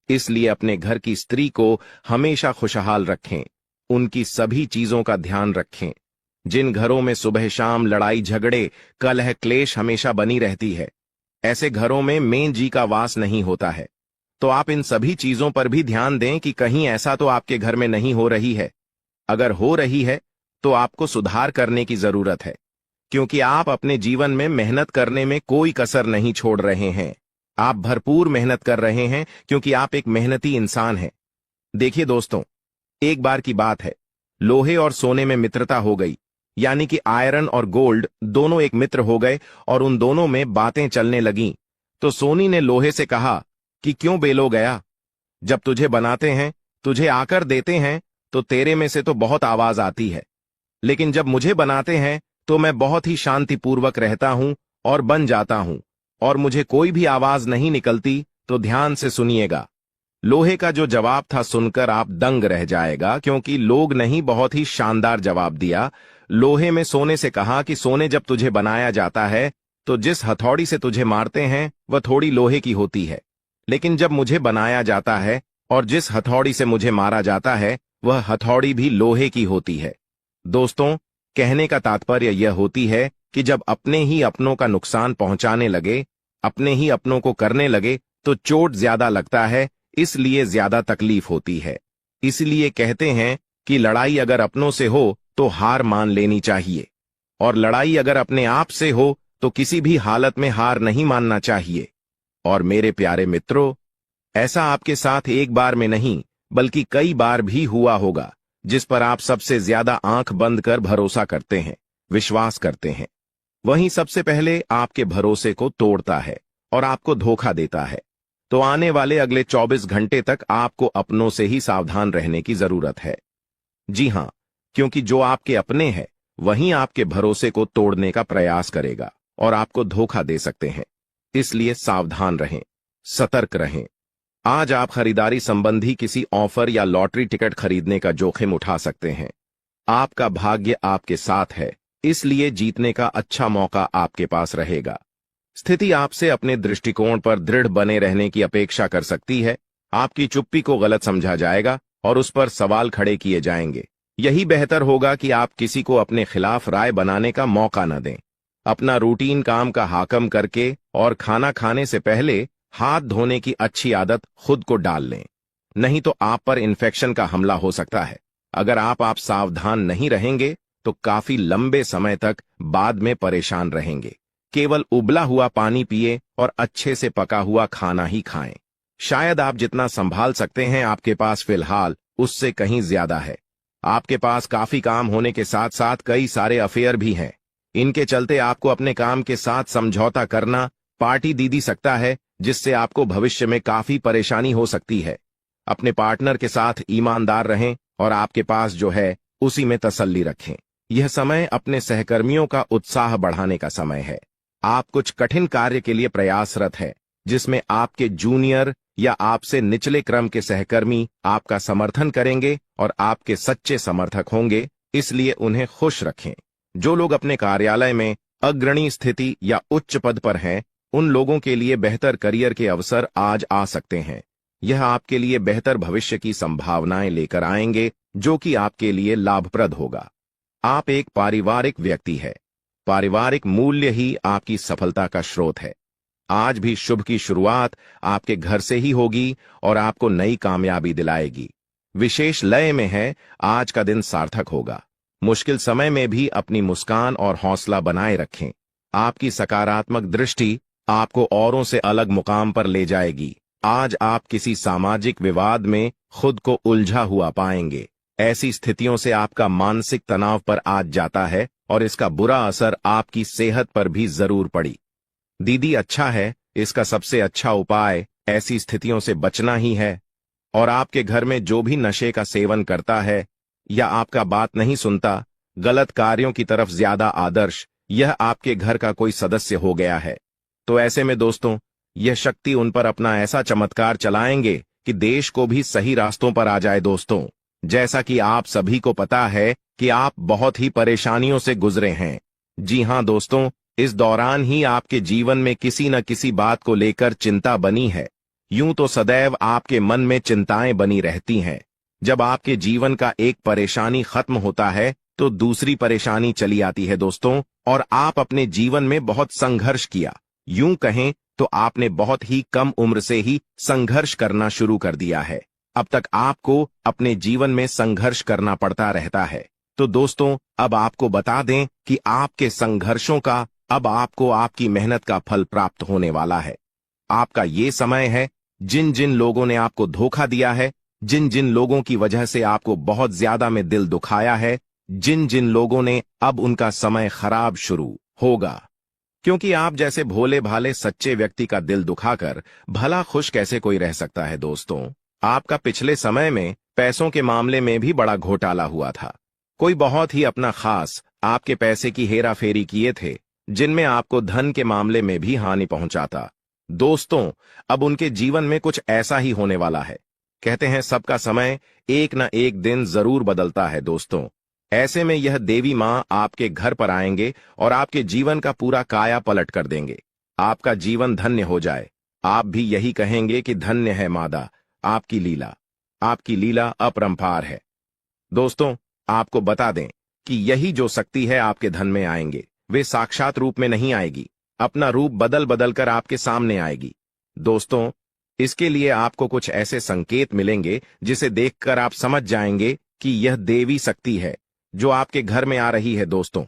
इसलिए अपने घर की स्त्री को हमेशा खुशहाल रखें, उनकी सभी चीजों का ध्यान रखें। जिन घरों में सुबह शाम लड़ाई झगड़े कलह क्लेश हमेशा बनी रहती है, ऐसे घरों में मेन जी का वास नहीं होता है। तो आप इन सभी चीजों पर भी ध्यान दें कि कहीं ऐसा तो आपके घर में नहीं हो रही है। अगर हो रही है तो आपको सुधार करने की जरूरत है। क्योंकि आप अपने जीवन में मेहनत करने में कोई कसर नहीं छोड़ रहे हैं। आप भरपूर मेहनत कर रहे हैं क्योंकि आप एक मेहनती इंसान हैं। देखिए दोस्तों, एक बार की बात है, लोहे और सोने में मित्रता हो गई, यानी कि आयरन और गोल्ड दोनों एक मित्र हो गए और उन दोनों में बातें चलने लगीं। तो सोनी ने लोहे से कहा कि क्यों बेलो गया, जब तुझे बनाते हैं, तुझे आकर देते हैं, तो तेरे में से तो बहुत आवाज आती है, लेकिन जब मुझे बनाते हैं तो मैं बहुत ही शांतिपूर्वक रहता हूं और बन जाता हूं, और मुझे कोई भी आवाज नहीं निकलती। तो ध्यान से सुनिएगा। लोहे का जो जवाब था सुनकर आप दंग रह जाएगा, क्योंकि लोग नहीं बहुत ही शानदार जवाब दिया। लोहे में सोने से कहा कि सोने, जब तुझे बनाया जाता है तो जिस हथौड़ी से तुझे मारते हैं वह थोड़ी लोहे की होती है, लेकिन जब मुझे बनाया जाता है और जिस हथौड़ी से मुझे मारा जाता है वह हथौड़ी भी लोहे की होती है। दोस्तों, कहने का तात्पर्य यह होती है कि जब अपने ही अपनों का नुकसान पहुंचाने लगे, अपने ही अपनों को करने लगे, तो चोट ज्यादा लगता है, इसलिए ज्यादा तकलीफ होती है। इसलिए कहते हैं कि लड़ाई अगर अपनों से हो तो हार मान लेनी चाहिए, और लड़ाई अगर अपने आप से हो तो किसी भी हालत में हार नहीं मानना चाहिए। और मेरे प्यारे मित्रों, ऐसा आपके साथ एक बार में नहीं बल्कि कई बार भी हुआ होगा, जिस पर आप सबसे ज्यादा आंख बंद कर भरोसा करते हैं, विश्वास करते हैं, वहीं सबसे पहले आपके भरोसे को तोड़ता है और आपको धोखा देता है। तो आने वाले अगले 24 घंटे तक आपको अपनों से ही सावधान रहने की जरूरत है। जी हां, क्योंकि जो आपके अपने हैं वहीं आपके भरोसे को तोड़ने का प्रयास करेगा और आपको धोखा दे सकते हैं। इसलिए सावधान रहें, सतर्क रहें। आज आप खरीदारी संबंधी किसी ऑफर या लॉटरी टिकट खरीदने का जोखिम उठा सकते हैं। आपका भाग्य आपके साथ है, इसलिए जीतने का अच्छा मौका आपके पास रहेगा। स्थिति आपसे अपने दृष्टिकोण पर दृढ़ बने रहने की अपेक्षा कर सकती है। आपकी चुप्पी को गलत समझा जाएगा और उस पर सवाल खड़े किए जाएंगे। यही बेहतर होगा कि आप किसी को अपने खिलाफ राय बनाने का मौका न दें। अपना रूटीन काम का हाकम करके और खाना खाने से पहले हाथ धोने की अच्छी आदत खुद को डाल लें, नहीं तो आप पर इन्फेक्शन का हमला हो सकता है। अगर आप सावधान नहीं रहेंगे तो काफी लंबे समय तक बाद में परेशान रहेंगे। केवल उबला हुआ पानी पिए और अच्छे से पका हुआ खाना ही खाएं। शायद आप जितना संभाल सकते हैं आपके पास फिलहाल उससे कहीं ज्यादा है। आपके पास काफी काम होने के साथ साथ कई सारे अफेयर भी हैं। इनके चलते आपको अपने काम के साथ समझौता करना पार्टी दे सकता है, जिससे आपको भविष्य में काफी परेशानी हो सकती है। अपने पार्टनर के साथ ईमानदार रहें और आपके पास जो है उसी में तसल्ली रखें। यह समय अपने सहकर्मियों का उत्साह बढ़ाने का समय है। आप कुछ कठिन कार्य के लिए प्रयासरत है, जिसमें आपके जूनियर या आपसे निचले क्रम के सहकर्मी आपका समर्थन करेंगे और आपके सच्चे समर्थक होंगे, इसलिए उन्हें खुश रखें। जो लोग अपने कार्यालय में अग्रणी स्थिति या उच्च पद पर हैं, उन लोगों के लिए बेहतर करियर के अवसर आज आ सकते हैं। यह आपके लिए बेहतर भविष्य की संभावनाएं लेकर आएंगे, जो कि आपके लिए लाभप्रद होगा। आप एक पारिवारिक व्यक्ति है। पारिवारिक मूल्य ही आपकी सफलता का स्रोत है। आज भी शुभ की शुरुआत आपके घर से ही होगी और आपको नई कामयाबी दिलाएगी। विशेष लय में है, आज का दिन सार्थक होगा। मुश्किल समय में भी अपनी मुस्कान और हौसला बनाए रखें। आपकी सकारात्मक दृष्टि आपको औरों से अलग मुकाम पर ले जाएगी। आज आप किसी सामाजिक विवाद में खुद को उलझा हुआ पाएंगे। ऐसी स्थितियों से आपका मानसिक तनाव पर आज जाता है और इसका बुरा असर आपकी सेहत पर भी जरूर पड़ी। दीदी, अच्छा है, इसका सबसे अच्छा उपाय ऐसी स्थितियों से बचना ही है। और आपके घर में जो भी नशे का सेवन करता है या आपका बात नहीं सुनता, गलत कार्यों की तरफ ज्यादा आदर्श, यह आपके घर का कोई सदस्य हो गया है। तो ऐसे में दोस्तों, यह शक्ति उन पर अपना ऐसा चमत्कार चलाएंगे कि देश को भी सही रास्तों पर आ जाए। दोस्तों, जैसा कि आप सभी को पता है कि आप बहुत ही परेशानियों से गुजरे हैं। जी हां दोस्तों, इस दौरान ही आपके जीवन में किसी न किसी बात को लेकर चिंता बनी है। यूं तो सदैव आपके मन में चिंताएं बनी रहती हैं। जब आपके जीवन का एक परेशानी खत्म होता है तो दूसरी परेशानी चली आती है दोस्तों, और आप अपने जीवन में बहुत संघर्ष किया। यूं कहें तो आपने बहुत ही कम उम्र से ही संघर्ष करना शुरू कर दिया है। अब तक आपको अपने जीवन में संघर्ष करना पड़ता रहता है। तो दोस्तों अब आपको बता दें कि आपके संघर्षों का अब आपको आपकी मेहनत का फल प्राप्त होने वाला है। आपका ये समय है, जिन जिन लोगों ने आपको धोखा दिया है, जिन जिन लोगों की वजह से आपको बहुत ज्यादा में दिल दुखाया है, जिन जिन लोगों ने, अब उनका समय खराब शुरू होगा। क्योंकि आप जैसे भोले भाले सच्चे व्यक्ति का दिल दुखाकर भला खुश कैसे कोई रह सकता है दोस्तों। आपका पिछले समय में पैसों के मामले में भी बड़ा घोटाला हुआ था। कोई बहुत ही अपना खास आपके पैसे की हेरा फेरी किए थे, जिनमें आपको धन के मामले में भी हानि पहुंचाता। दोस्तों अब उनके जीवन में कुछ ऐसा ही होने वाला है। कहते हैं सबका समय एक न एक दिन जरूर बदलता है दोस्तों। ऐसे में यह देवी मां आपके घर पर आएंगे और आपके जीवन का पूरा काया पलट कर देंगे। आपका जीवन धन्य हो जाए। आप भी यही कहेंगे कि धन्य है मादा आपकी लीला। आपकी लीला अपरंपार है। दोस्तों आपको बता दें कि यही जो शक्ति है आपके धन में आएंगे, वे साक्षात रूप में नहीं आएगी, अपना रूप बदल बदल कर आपके सामने आएगी। दोस्तों इसके लिए आपको कुछ ऐसे संकेत मिलेंगे जिसे देखकर आप समझ जाएंगे कि यह देवी शक्ति है जो आपके घर में आ रही है। दोस्तों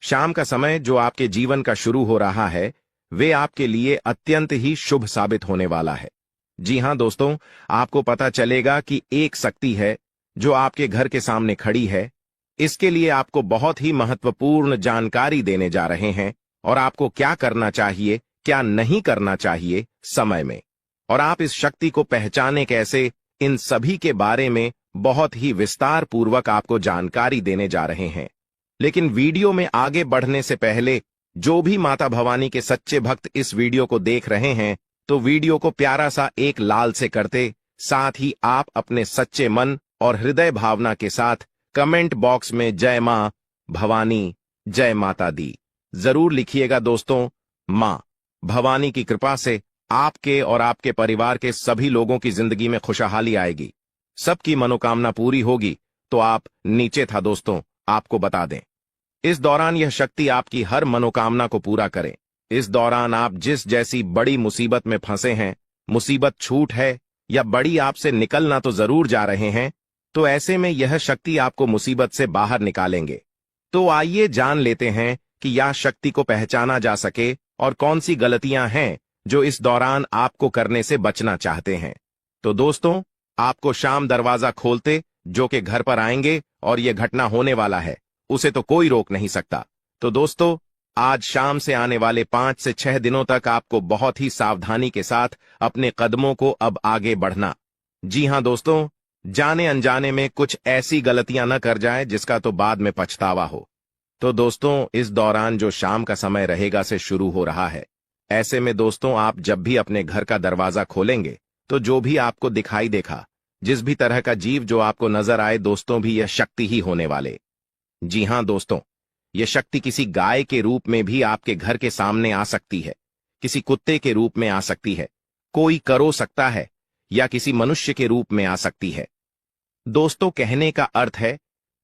शाम का समय जो आपके जीवन का शुरू हो रहा है, वे आपके लिए अत्यंत ही शुभ साबित होने वाला है। जी हां दोस्तों, आपको पता चलेगा कि एक शक्ति है जो आपके घर के सामने खड़ी है। इसके लिए आपको बहुत ही महत्वपूर्ण जानकारी देने जा रहे हैं और आपको क्या करना चाहिए, क्या नहीं करना चाहिए समय में, और आप इस शक्ति को पहचाने कैसे, इन सभी के बारे में बहुत ही विस्तार पूर्वक आपको जानकारी देने जा रहे हैं। लेकिन वीडियो में आगे बढ़ने से पहले जो भी माता भवानी के सच्चे भक्त इस वीडियो को देख रहे हैं, तो वीडियो को प्यारा सा एक लाल से करते, साथ ही आप अपने सच्चे मन और हृदय भावना के साथ कमेंट बॉक्स में जय मां भवानी, जय माता दी जरूर लिखिएगा। दोस्तों मां भवानी की कृपा से आपके और आपके परिवार के सभी लोगों की जिंदगी में खुशहाली आएगी, सबकी मनोकामना पूरी होगी। तो आप नीचे था दोस्तों, आपको बता दें इस दौरान यह शक्ति आपकी हर मनोकामना को पूरा करे। इस दौरान आप जिस जैसी बड़ी मुसीबत में फंसे हैं, मुसीबत छूट है या बड़ी आपसे निकलना तो जरूर जा रहे हैं, तो ऐसे में यह शक्ति आपको मुसीबत से बाहर निकालेंगे। तो आइए जान लेते हैं कि यह शक्ति को पहचाना जा सके और कौन सी गलतियां हैं जो इस दौरान आपको करने से बचना चाहते हैं। तो दोस्तों आपको शाम दरवाजा खोलते जो कि घर पर आएंगे और यह घटना होने वाला है, उसे तो कोई रोक नहीं सकता। तो दोस्तों आज शाम से आने वाले 5 से 6 दिनों तक आपको बहुत ही सावधानी के साथ अपने कदमों को अब आगे बढ़ना। जी हां दोस्तों, जाने अनजाने में कुछ ऐसी गलतियां न कर जाए जिसका तो बाद में पछतावा हो। तो दोस्तों इस दौरान जो शाम का समय रहेगा से शुरू हो रहा है। ऐसे में दोस्तों आप जब भी अपने घर का दरवाजा खोलेंगे तो जो भी आपको दिखाई देखा, जिस भी तरह का जीव जो आपको नजर आए, दोस्तों भी यह शक्ति ही होने वाले। जी हां दोस्तों, यह शक्ति किसी गाय के रूप में भी आपके घर के सामने आ सकती है, किसी कुत्ते के रूप में आ सकती है, कोई करो सकता है, या किसी मनुष्य के रूप में आ सकती है। दोस्तों कहने का अर्थ है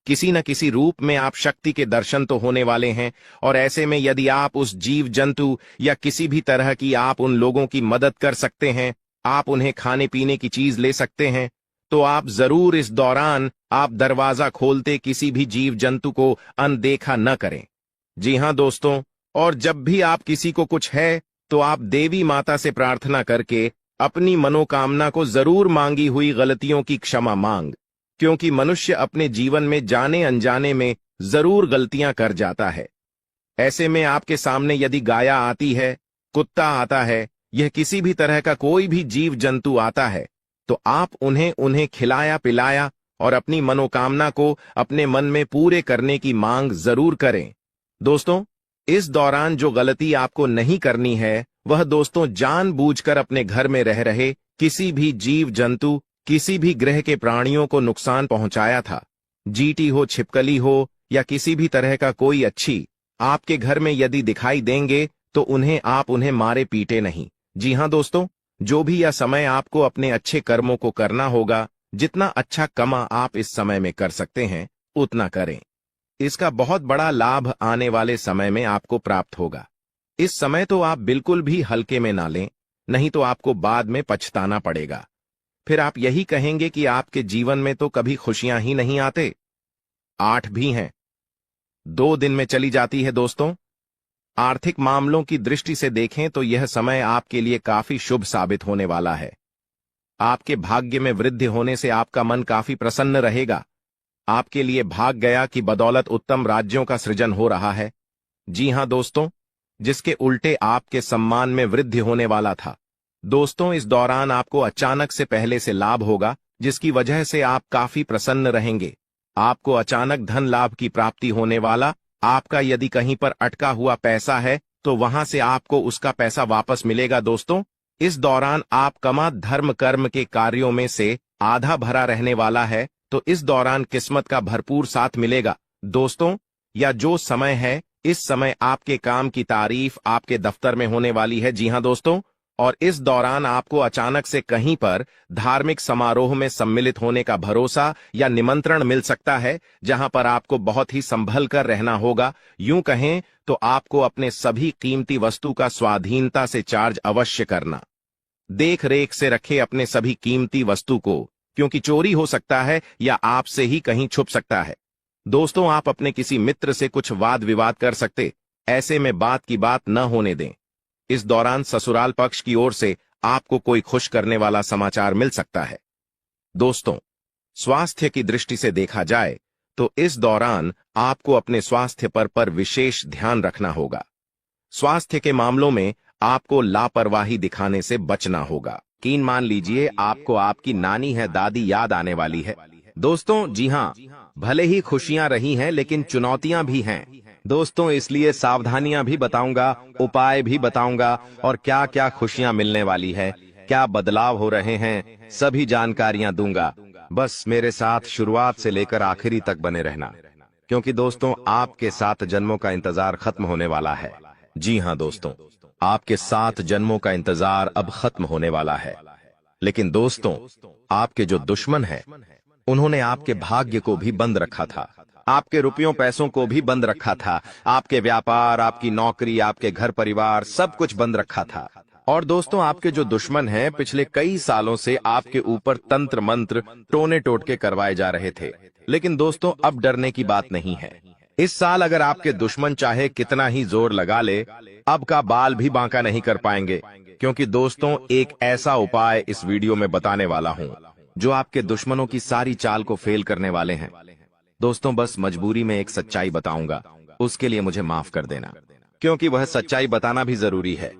किसी न किसी रूप में आप शक्ति के दर्शन तो होने वाले हैं। और ऐसे में यदि आप उस जीव जंतु या किसी भी तरह की आप उन लोगों की मदद कर सकते हैं, आप उन्हें खाने पीने की चीज ले सकते हैं, तो आप जरूर इस दौरान आप दरवाजा खोलते किसी भी जीव जंतु को अनदेखा न करें। जी हां दोस्तों, और जब भी आप किसी को कुछ है तो आप देवी माता से प्रार्थना करके अपनी मनोकामना को जरूर मांगी हुई गलतियों की क्षमा मांग, क्योंकि मनुष्य अपने जीवन में जाने अनजाने में जरूर गलतियां कर जाता है। ऐसे में आपके सामने यदि गाय आती है, कुत्ता आता है, यह किसी भी तरह का कोई भी जीव जंतु आता है, तो आप उन्हें खिलाया पिलाया और अपनी मनोकामना को अपने मन में पूरे करने की मांग जरूर करें। दोस्तों इस दौरान जो गलती आपको नहीं करनी है वह दोस्तों जानबूझकर अपने घर में रह रहे किसी भी जीव जंतु, किसी भी ग्रह के प्राणियों को नुकसान पहुंचाया था। जीटी हो, छिपकली हो या किसी भी तरह का कोई अच्छी आपके घर में यदि दिखाई देंगे तो आप उन्हें मारे पीटे नहीं। जी हां दोस्तों, जो भी यह समय आपको अपने अच्छे कर्मों को करना होगा, जितना अच्छा कमा आप इस समय में कर सकते हैं उतना करें। इसका बहुत बड़ा लाभ आने वाले समय में आपको प्राप्त होगा। इस समय तो आप बिल्कुल भी हल्के में ना लें, नहीं तो आपको बाद में पछताना पड़ेगा। फिर आप यही कहेंगे कि आपके जीवन में तो कभी खुशियां ही नहीं आते। 8 भी हैं। 2 दिन में चली जाती है दोस्तों। आर्थिक मामलों की दृष्टि से देखें तो यह समय आपके लिए काफी शुभ साबित होने वाला है। आपके भाग्य में वृद्धि होने से आपका मन काफी प्रसन्न रहेगा। आपके लिए भाग गया कि बदौलत उत्तम राज्यों का सृजन हो रहा है। जी हां दोस्तों, जिसके उल्टे आपके सम्मान में वृद्धि होने वाला था। दोस्तों, इस दौरान आपको अचानक से पहले से लाभ होगा, जिसकी वजह से आप काफी प्रसन्न रहेंगे। आपको अचानक धन लाभ की प्राप्ति होने वाला। आपका यदि कहीं पर अटका हुआ पैसा है तो वहां से आपको उसका पैसा वापस मिलेगा। दोस्तों, इस दौरान आप कमा धर्म कर्म के कार्यों में से आधा भरा रहने वाला है, तो इस दौरान किस्मत का भरपूर साथ मिलेगा। दोस्तों, या जो समय है, इस समय आपके काम की तारीफ आपके दफ्तर में होने वाली है। जी हां दोस्तों, और इस दौरान आपको अचानक से कहीं पर धार्मिक समारोह में सम्मिलित होने का भरोसा या निमंत्रण मिल सकता है, जहां पर आपको बहुत ही संभल कर रहना होगा। यूं कहें तो आपको अपने सभी कीमती वस्तु का स्वाधीनता से चार्ज अवश्य करना। देख रेख से रखे अपने सभी कीमती वस्तु को, क्योंकि चोरी हो सकता है या आपसे ही कहीं छुप सकता है। दोस्तों, आप अपने किसी मित्र से कुछ वाद विवाद कर सकते, ऐसे में बात की बात न होने दें। इस दौरान ससुराल पक्ष की ओर से आपको कोई खुश करने वाला समाचार मिल सकता है। दोस्तों, स्वास्थ्य की दृष्टि से देखा जाए तो इस दौरान आपको अपने स्वास्थ्य पर विशेष ध्यान रखना होगा। स्वास्थ्य के मामलों में आपको लापरवाही दिखाने से बचना होगा। यकीन मान लीजिए आपको आपकी नानी है दादी याद आने वाली है। दोस्तों, जी हां, भले ही खुशियां रही हैं लेकिन चुनौतियां भी हैं। दोस्तों, इसलिए सावधानियां भी बताऊंगा, उपाय भी बताऊंगा, और क्या क्या खुशियां मिलने वाली है, क्या बदलाव हो रहे हैं, सभी जानकारियां दूंगा। बस मेरे साथ शुरुआत से लेकर आखिरी तक बने रहना, क्योंकि दोस्तों आपके 7 जन्मों का इंतजार खत्म होने वाला है। जी हां दोस्तों, आपके 7 जन्मों का इंतजार अब खत्म होने वाला है। लेकिन दोस्तों, आपके जो दुश्मन हैं, उन्होंने आपके भाग्य को भी बंद रखा था, आपके रुपयों पैसों को भी बंद रखा था, आपके व्यापार, आपकी नौकरी, आपके घर परिवार, सब कुछ बंद रखा था। और दोस्तों, आपके जो दुश्मन हैं, पिछले कई सालों से आपके ऊपर तंत्र मंत्र टोने टोटके करवाए जा रहे थे। लेकिन दोस्तों, अब डरने की बात नहीं है। इस साल अगर आपके दुश्मन चाहे कितना ही जोर लगा ले, अब का बाल भी बांका नहीं कर पाएंगे, क्योंकि दोस्तों एक ऐसा उपाय इस वीडियो में बताने वाला हूं जो आपके दुश्मनों की सारी चाल को फेल करने वाले हैं। दोस्तों, बस मजबूरी में एक सच्चाई बताऊंगा, उसके लिए मुझे माफ कर देना, क्योंकि वह सच्चाई बताना भी जरूरी है।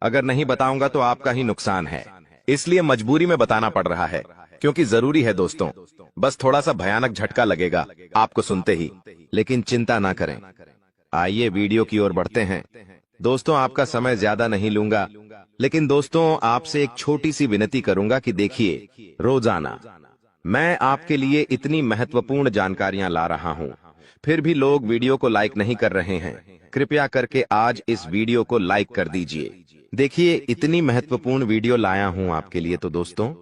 अगर नहीं बताऊंगा तो आपका ही नुकसान है, इसलिए मजबूरी में बताना पड़ रहा है, क्योंकि जरूरी है। दोस्तों, बस थोड़ा सा भयानक झटका लगेगा आपको सुनते ही, लेकिन चिंता ना करें। आइए वीडियो की ओर बढ़ते हैं। दोस्तों, आपका समय ज्यादा नहीं लूंगा, लेकिन दोस्तों आपसे एक छोटी सी विनती करूंगा कि देखिए, रोजाना मैं आपके लिए इतनी महत्वपूर्ण जानकारियां ला रहा हूं, फिर भी लोग वीडियो को लाइक नहीं कर रहे हैं। कृपया करके आज इस वीडियो को लाइक कर दीजिए। देखिए, इतनी महत्वपूर्ण वीडियो लाया हूं आपके लिए, तो दोस्तों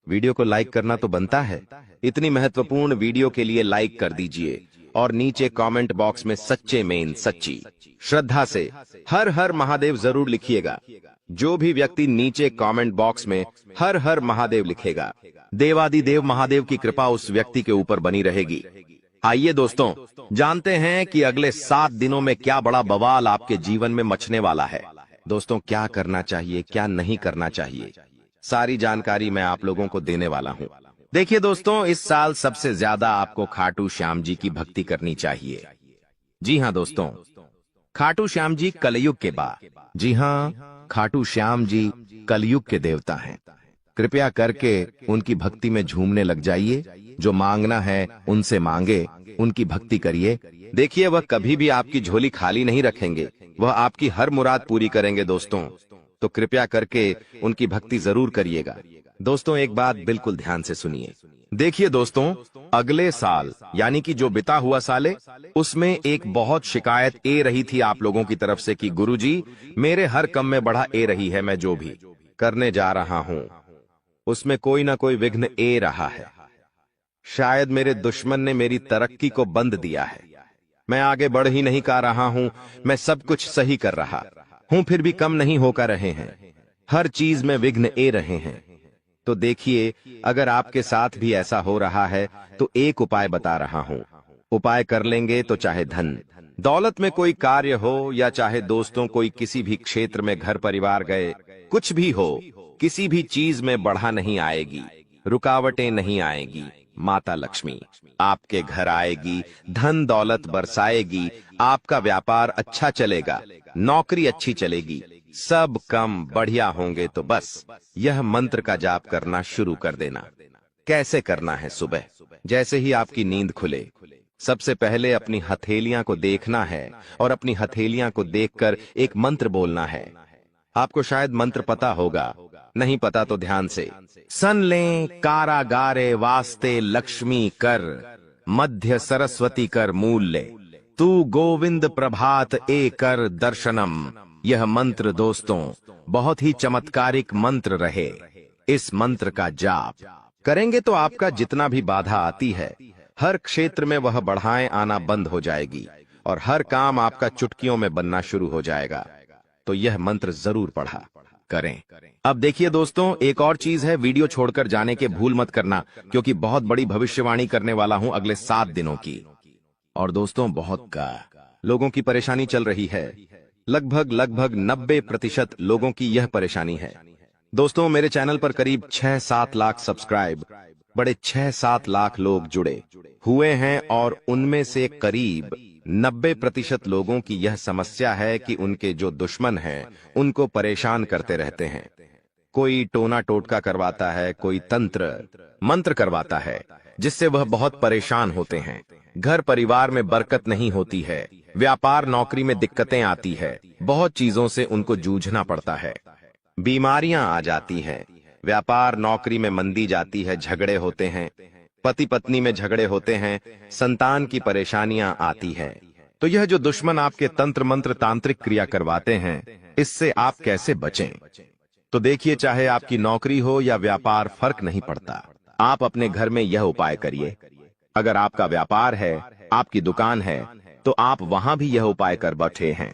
वीडियो को लाइक करना तो बनता है। इतनी महत्वपूर्ण वीडियो के लिए लाइक कर दीजिए और नीचे कमेंट बॉक्स में सच्चे मेन सच्ची श्रद्धा से हर हर महादेव जरूर लिखिएगा। जो भी व्यक्ति नीचे कमेंट बॉक्स में हर हर महादेव लिखेगा, देवादिदेव महादेव की कृपा उस व्यक्ति के ऊपर बनी रहेगी। आइए दोस्तों, जानते हैं कि अगले 7 दिनों में क्या बड़ा बवाल आपके जीवन में मचने वाला है। दोस्तों, क्या करना चाहिए, क्या नहीं करना चाहिए, सारी जानकारी मैं आप लोगों को देने वाला हूं। देखिए दोस्तों, इस साल सबसे ज्यादा आपको खाटू श्याम जी की भक्ति करनी चाहिए। जी हां दोस्तों, खाटू श्याम जी कलयुग के बाद, जी हां, खाटू श्याम जी कलयुग के देवता हैं। कृपया करके उनकी भक्ति में झूमने लग जाइए। जो मांगना है उनसे मांगे, उनकी भक्ति करिए। देखिए, वह कभी भी आपकी झोली खाली नहीं रखेंगे, वह आपकी हर मुराद पूरी करेंगे। दोस्तों, तो कृपया करके उनकी भक्ति जरूर करिएगा। दोस्तों, एक बात बिल्कुल ध्यान से सुनिए। देखिए दोस्तों, अगले साल यानी कि जो बिता हुआ साल है, उसमें एक बहुत शिकायत ए रही थी आप लोगों की तरफ से कि गुरुजी, मेरे हर काम में बढ़ा ए रही है, मैं जो भी करने जा रहा हूं उसमें कोई ना कोई विघ्न ए रहा है। शायद मेरे दुश्मन ने मेरी तरक्की को बंद दिया है, मैं आगे बढ़ ही नहीं पा रहा हूं, मैं सब कुछ सही कर रहा हूं फिर भी कम नहीं होकर रहे हैं, हर चीज में विघ्न ए रहे हैं। तो देखिए, अगर आपके साथ भी ऐसा हो रहा है तो एक उपाय बता रहा हूं। उपाय कर लेंगे तो चाहे धन दौलत में कोई कार्य हो या चाहे दोस्तों कोई किसी भी क्षेत्र में घर परिवार गए, कुछ भी हो, किसी भी चीज में बढ़ा नहीं आएगी, रुकावटें नहीं आएगी। माता लक्ष्मी आपके घर आएगी, धन दौलत बरसाएगी, आपका व्यापार अच्छा चलेगा, नौकरी अच्छी चलेगी, सब काम बढ़िया होंगे। तो बस यह मंत्र का जाप करना शुरू कर देना। कैसे करना है? सुबह जैसे ही आपकी नींद खुले, सबसे पहले अपनी हथेलियां को देखना है और अपनी हथेलियां को देखकर एक मंत्र बोलना है। आपको शायद मंत्र पता होगा, नहीं पता तो ध्यान से। सन लें कारागारे वास्ते लक्ष्मी कर, मध्य सरस्वती कर मूल्य, तू गोविंद प्रभात ए कर दर्शनम। यह मंत्र दोस्तों बहुत ही चमत्कारिक मंत्र रहे। इस मंत्र का जाप करेंगे तो आपका जितना भी बाधा आती है, हर क्षेत्र में वह बढ़ाएं आना बंद हो जाएगी और हर काम आपका चुटकियों में बनना शुरू हो जाएगा। तो यह मंत्र जरूर पढ़ा करें। अब देखिए दोस्तों, एक और चीज है, वीडियो छोड़कर जाने के भूल मत करना, क्योंकि बहुत बड़ी भविष्यवाणी करने वाला हूं अगले 7 दिनों की। और दोस्तों बहुत का लोगों की परेशानी चल रही है, लगभग 90% लोगों की यह परेशानी है। दोस्तों मेरे चैनल पर करीब 6-7 लाख सब्सक्राइब, बड़े 6-7 लाख लोग जुड़े हुए हैं और उनमें से करीब 90% लोगों की यह समस्या है कि उनके जो दुश्मन हैं उनको परेशान करते रहते हैं। कोई टोना टोटका करवाता है, कोई तंत्र मंत्र करवाता है, जिससे वह बहुत परेशान होते हैं। घर परिवार में बरकत नहीं होती है, व्यापार नौकरी में दिक्कतें आती है, बहुत चीजों से उनको जूझना पड़ता है, बीमारियां आ जाती हैं, व्यापार नौकरी में मंदी जाती है, झगड़े होते हैं, पति पत्नी में झगड़े होते हैं, संतान की परेशानियां आती है। तो यह जो दुश्मन आपके तंत्र मंत्र तांत्रिक क्रिया करवाते हैं, इससे आप कैसे बचें? तो देखिए, चाहे आपकी नौकरी हो या व्यापार, फर्क नहीं पड़ता, आप अपने घर में यह उपाय करिए। अगर आपका व्यापार है, आपकी दुकान है, तो आप वहां भी यह उपाय कर बैठे हैं।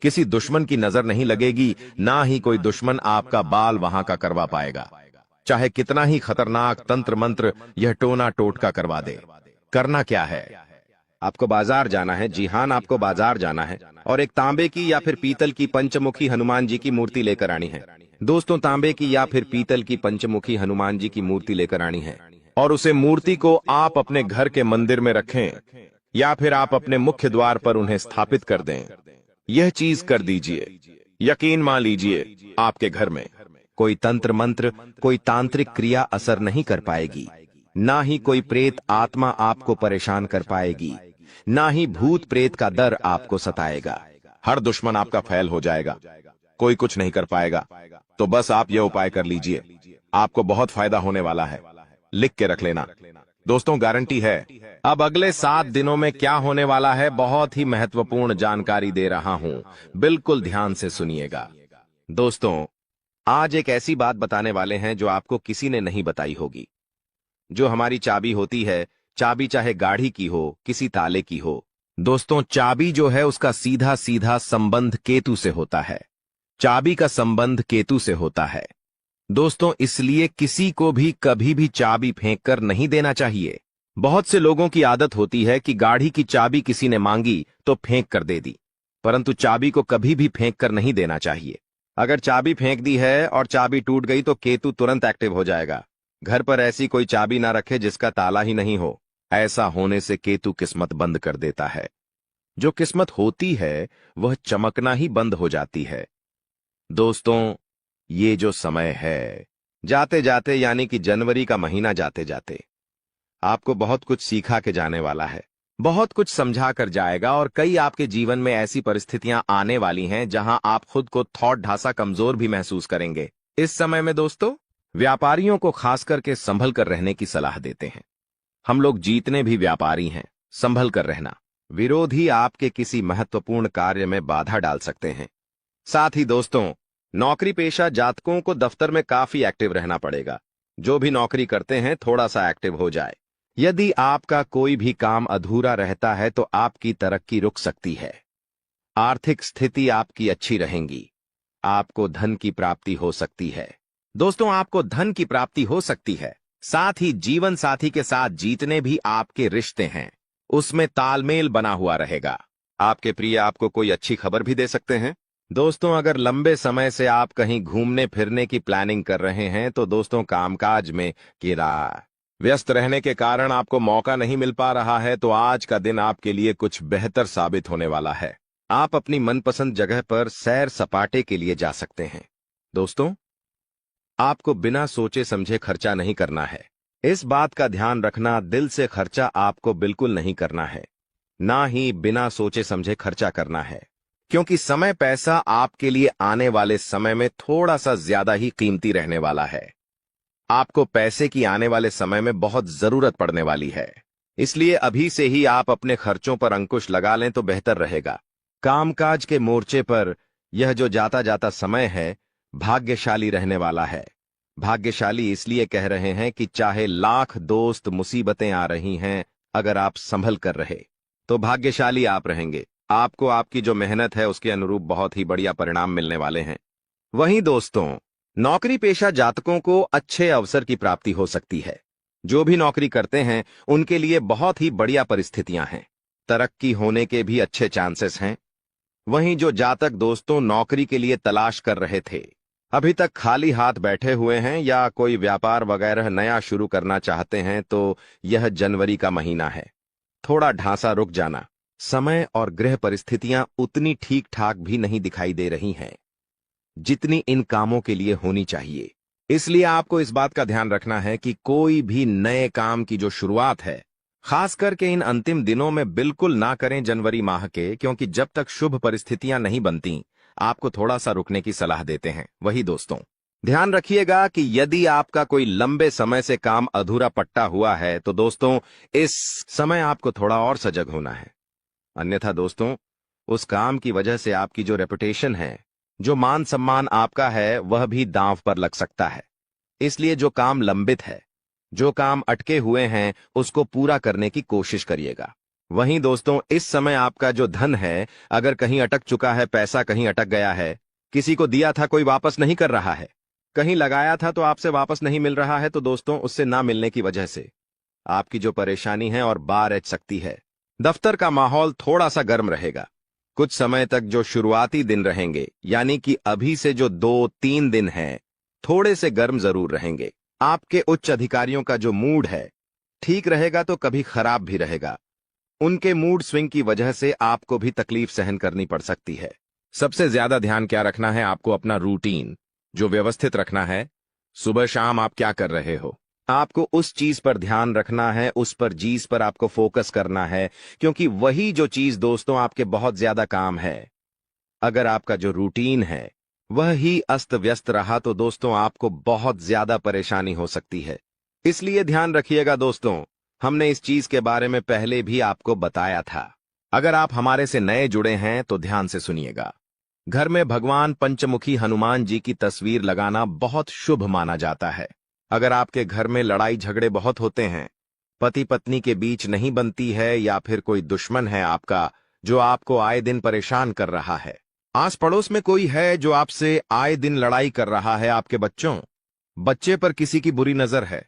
किसी दुश्मन की नजर नहीं लगेगी, ना ही कोई दुश्मन आपका बाल वहां का करवा पाएगा, चाहे कितना ही खतरनाक तंत्र मंत्र यह टोना टोटका करवा दे। करना क्या है? आपको बाजार जाना है। जी हां, आपको बाजार जाना है और एक तांबे की या फिर पीतल की पंचमुखी हनुमान जी की मूर्ति लेकर आनी है। दोस्तों तांबे की या फिर पीतल की पंचमुखी हनुमान जी की मूर्ति लेकर आनी है और उसे मूर्ति को आप अपने घर के मंदिर में रखें या फिर आप अपने मुख्य द्वार पर उन्हें स्थापित कर दें। यह चीज कर दीजिए, यकीन मान लीजिए आपके घर में कोई तंत्र मंत्र, कोई तांत्रिक क्रिया असर नहीं कर पाएगी, ना ही कोई प्रेत आत्मा आपको परेशान कर पाएगी, ना ही भूत प्रेत का डर आपको सताएगा। हर दुश्मन आपका फैल हो जाएगा, कोई कुछ नहीं कर पाएगा। तो बस आप यह उपाय कर लीजिए, आपको बहुत फायदा होने वाला है। लिख के रख लेना दोस्तों, गारंटी है। अब अगले 7 दिनों में क्या होने वाला है, बहुत ही महत्वपूर्ण जानकारी दे रहा हूं, बिल्कुल ध्यान से सुनिएगा। दोस्तों आज एक ऐसी बात बताने वाले हैं जो आपको किसी ने नहीं बताई होगी। जो हमारी चाबी होती है, चाबी चाहे गाढ़ी की हो, किसी ताले की हो, दोस्तों चाबी जो है उसका सीधा सीधा संबंध केतु से होता है। चाबी का संबंध केतु से होता है दोस्तों, इसलिए किसी को भी कभी भी चाबी फेंक कर नहीं देना चाहिए। बहुत से लोगों की आदत होती है कि गाढ़ी की चाबी किसी ने मांगी तो फेंक कर दे दी, परंतु चाबी को कभी भी फेंक कर नहीं देना चाहिए। अगर चाबी फेंक दी है और चाबी टूट गई तो केतु तुरंत एक्टिव हो जाएगा। घर पर ऐसी कोई चाबी ना रखे जिसका ताला ही नहीं हो, ऐसा होने से केतु किस्मत बंद कर देता है। जो किस्मत होती है वह चमकना ही बंद हो जाती है। दोस्तों ये जो समय है, जाते जाते यानी कि जनवरी का महीना जाते जाते आपको बहुत कुछ सिखा के जाने वाला है, बहुत कुछ समझा कर जाएगा और कई आपके जीवन में ऐसी परिस्थितियां आने वाली हैं जहां आप खुद को थोड़ा ढासा कमजोर भी महसूस करेंगे। इस समय में दोस्तों व्यापारियों को खास करके संभल कर रहने की सलाह देते हैं। हम लोग जीतने भी व्यापारी हैं, संभल कर रहना। विरोधी आपके किसी महत्वपूर्ण कार्य में बाधा डाल सकते हैं। साथ ही दोस्तों नौकरी पेशा जातकों को दफ्तर में काफी एक्टिव रहना पड़ेगा। जो भी नौकरी करते हैं थोड़ा सा एक्टिव हो जाए। यदि आपका कोई भी काम अधूरा रहता है तो आपकी तरक्की रुक सकती है। आर्थिक स्थिति आपकी अच्छी रहेगी, आपको धन की प्राप्ति हो सकती है। दोस्तों आपको धन की प्राप्ति हो सकती है, साथ ही जीवन साथी के साथ जीतने भी आपके रिश्ते हैं उसमें तालमेल बना हुआ रहेगा। आपके प्रिय आपको कोई अच्छी खबर भी दे सकते हैं। दोस्तों, अगर लंबे समय से आप कहीं घूमने फिरने की प्लानिंग कर रहे हैं तो दोस्तों कामकाज में कीड़ा व्यस्त रहने के कारण आपको मौका नहीं मिल पा रहा है, तो आज का दिन आपके लिए कुछ बेहतर साबित होने वाला है। आप अपनी मनपसंद जगह पर सैर सपाटे के लिए जा सकते हैं। दोस्तों, आपको बिना सोचे समझे खर्चा नहीं करना है। इस बात का ध्यान रखना, दिल से खर्चा आपको बिल्कुल नहीं करना है, ना ही बिना सोचे समझे खर्चा करना है, क्योंकि समय पैसा आपके लिए आने वाले समय में थोड़ा सा ज्यादा ही कीमती रहने वाला है। आपको पैसे की आने वाले समय में बहुत जरूरत पड़ने वाली है, इसलिए अभी से ही आप अपने खर्चों पर अंकुश लगा लें तो बेहतर रहेगा। कामकाज के मोर्चे पर यह जो जाता जाता समय है भाग्यशाली रहने वाला है। भाग्यशाली इसलिए कह रहे हैं कि चाहे लाख दोस्त मुसीबतें आ रही हैं, अगर आप संभल कर रहे तो भाग्यशाली आप रहेंगे। आपको आपकी जो मेहनत है उसके अनुरूप बहुत ही बढ़िया परिणाम मिलने वाले हैं। वहीं दोस्तों, नौकरी पेशा जातकों को अच्छे अवसर की प्राप्ति हो सकती है। जो भी नौकरी करते हैं उनके लिए बहुत ही बढ़िया परिस्थितियां हैं। तरक्की होने के भी अच्छे चांसेस हैं। वहीं जो जातक दोस्तों नौकरी के लिए तलाश कर रहे थे, अभी तक खाली हाथ बैठे हुए हैं या कोई व्यापार वगैरह नया शुरू करना चाहते हैं, तो यह जनवरी का महीना है। थोड़ा ढांसा रुक जाना। समय और गृह परिस्थितियां उतनी ठीक ठाक भी नहीं दिखाई दे रही हैं जितनी इन कामों के लिए होनी चाहिए। इसलिए आपको इस बात का ध्यान रखना है कि कोई भी नए काम की जो शुरुआत है, खास करके इन अंतिम दिनों में बिल्कुल ना करें जनवरी माह के, क्योंकि जब तक शुभ परिस्थितियां नहीं बनती आपको थोड़ा सा रुकने की सलाह देते हैं। वही दोस्तों, ध्यान रखिएगा कि यदि आपका कोई लंबे समय से काम अधूरा पट्टा हुआ है तो दोस्तों इस समय आपको थोड़ा और सजग होना है। अन्यथा दोस्तों, उस काम की वजह से आपकी जो रेपुटेशन है, जो मान सम्मान आपका है, वह भी दांव पर लग सकता है। इसलिए जो काम लंबित है, जो काम अटके हुए हैं, उसको पूरा करने की कोशिश करिएगा। वहीं दोस्तों, इस समय आपका जो धन है, अगर कहीं अटक चुका है, पैसा कहीं अटक गया है, किसी को दिया था कोई वापस नहीं कर रहा है, कहीं लगाया था तो आपसे वापस नहीं मिल रहा है, तो दोस्तों उससे ना मिलने की वजह से आपकी जो परेशानी है और बार एच सकती है। दफ्तर का माहौल थोड़ा सा गर्म रहेगा। कुछ समय तक जो शुरुआती दिन रहेंगे, यानी कि अभी से जो 2-3 दिन हैं, थोड़े से गर्म जरूर रहेंगे। आपके उच्च अधिकारियों का जो मूड है ठीक रहेगा तो कभी खराब भी रहेगा। उनके मूड स्विंग की वजह से आपको भी तकलीफ सहन करनी पड़ सकती है। सबसे ज्यादा ध्यान क्या रखना है, आपको अपना रूटीन जो व्यवस्थित रखना है। सुबह शाम आप क्या कर रहे हो, आपको उस चीज पर ध्यान रखना है, उस पर चीज पर आपको फोकस करना है, क्योंकि वही जो चीज दोस्तों आपके बहुत ज्यादा काम है। अगर आपका जो रूटीन है वह ही अस्त व्यस्त रहा तो दोस्तों आपको बहुत ज्यादा परेशानी हो सकती है। इसलिए ध्यान रखिएगा दोस्तों, हमने इस चीज के बारे में पहले भी आपको बताया था। अगर आप हमारे से नए जुड़े हैं तो ध्यान से सुनिएगा। घर में भगवान पंचमुखी हनुमान जी की तस्वीर लगाना बहुत शुभ माना जाता है। अगर आपके घर में लड़ाई झगड़े बहुत होते हैं, पति पत्नी के बीच नहीं बनती है, या फिर कोई दुश्मन है आपका जो आपको आए दिन परेशान कर रहा है, आस पड़ोस में कोई है जो आपसे आए दिन लड़ाई कर रहा है, आपके बच्चे पर किसी की बुरी नजर है,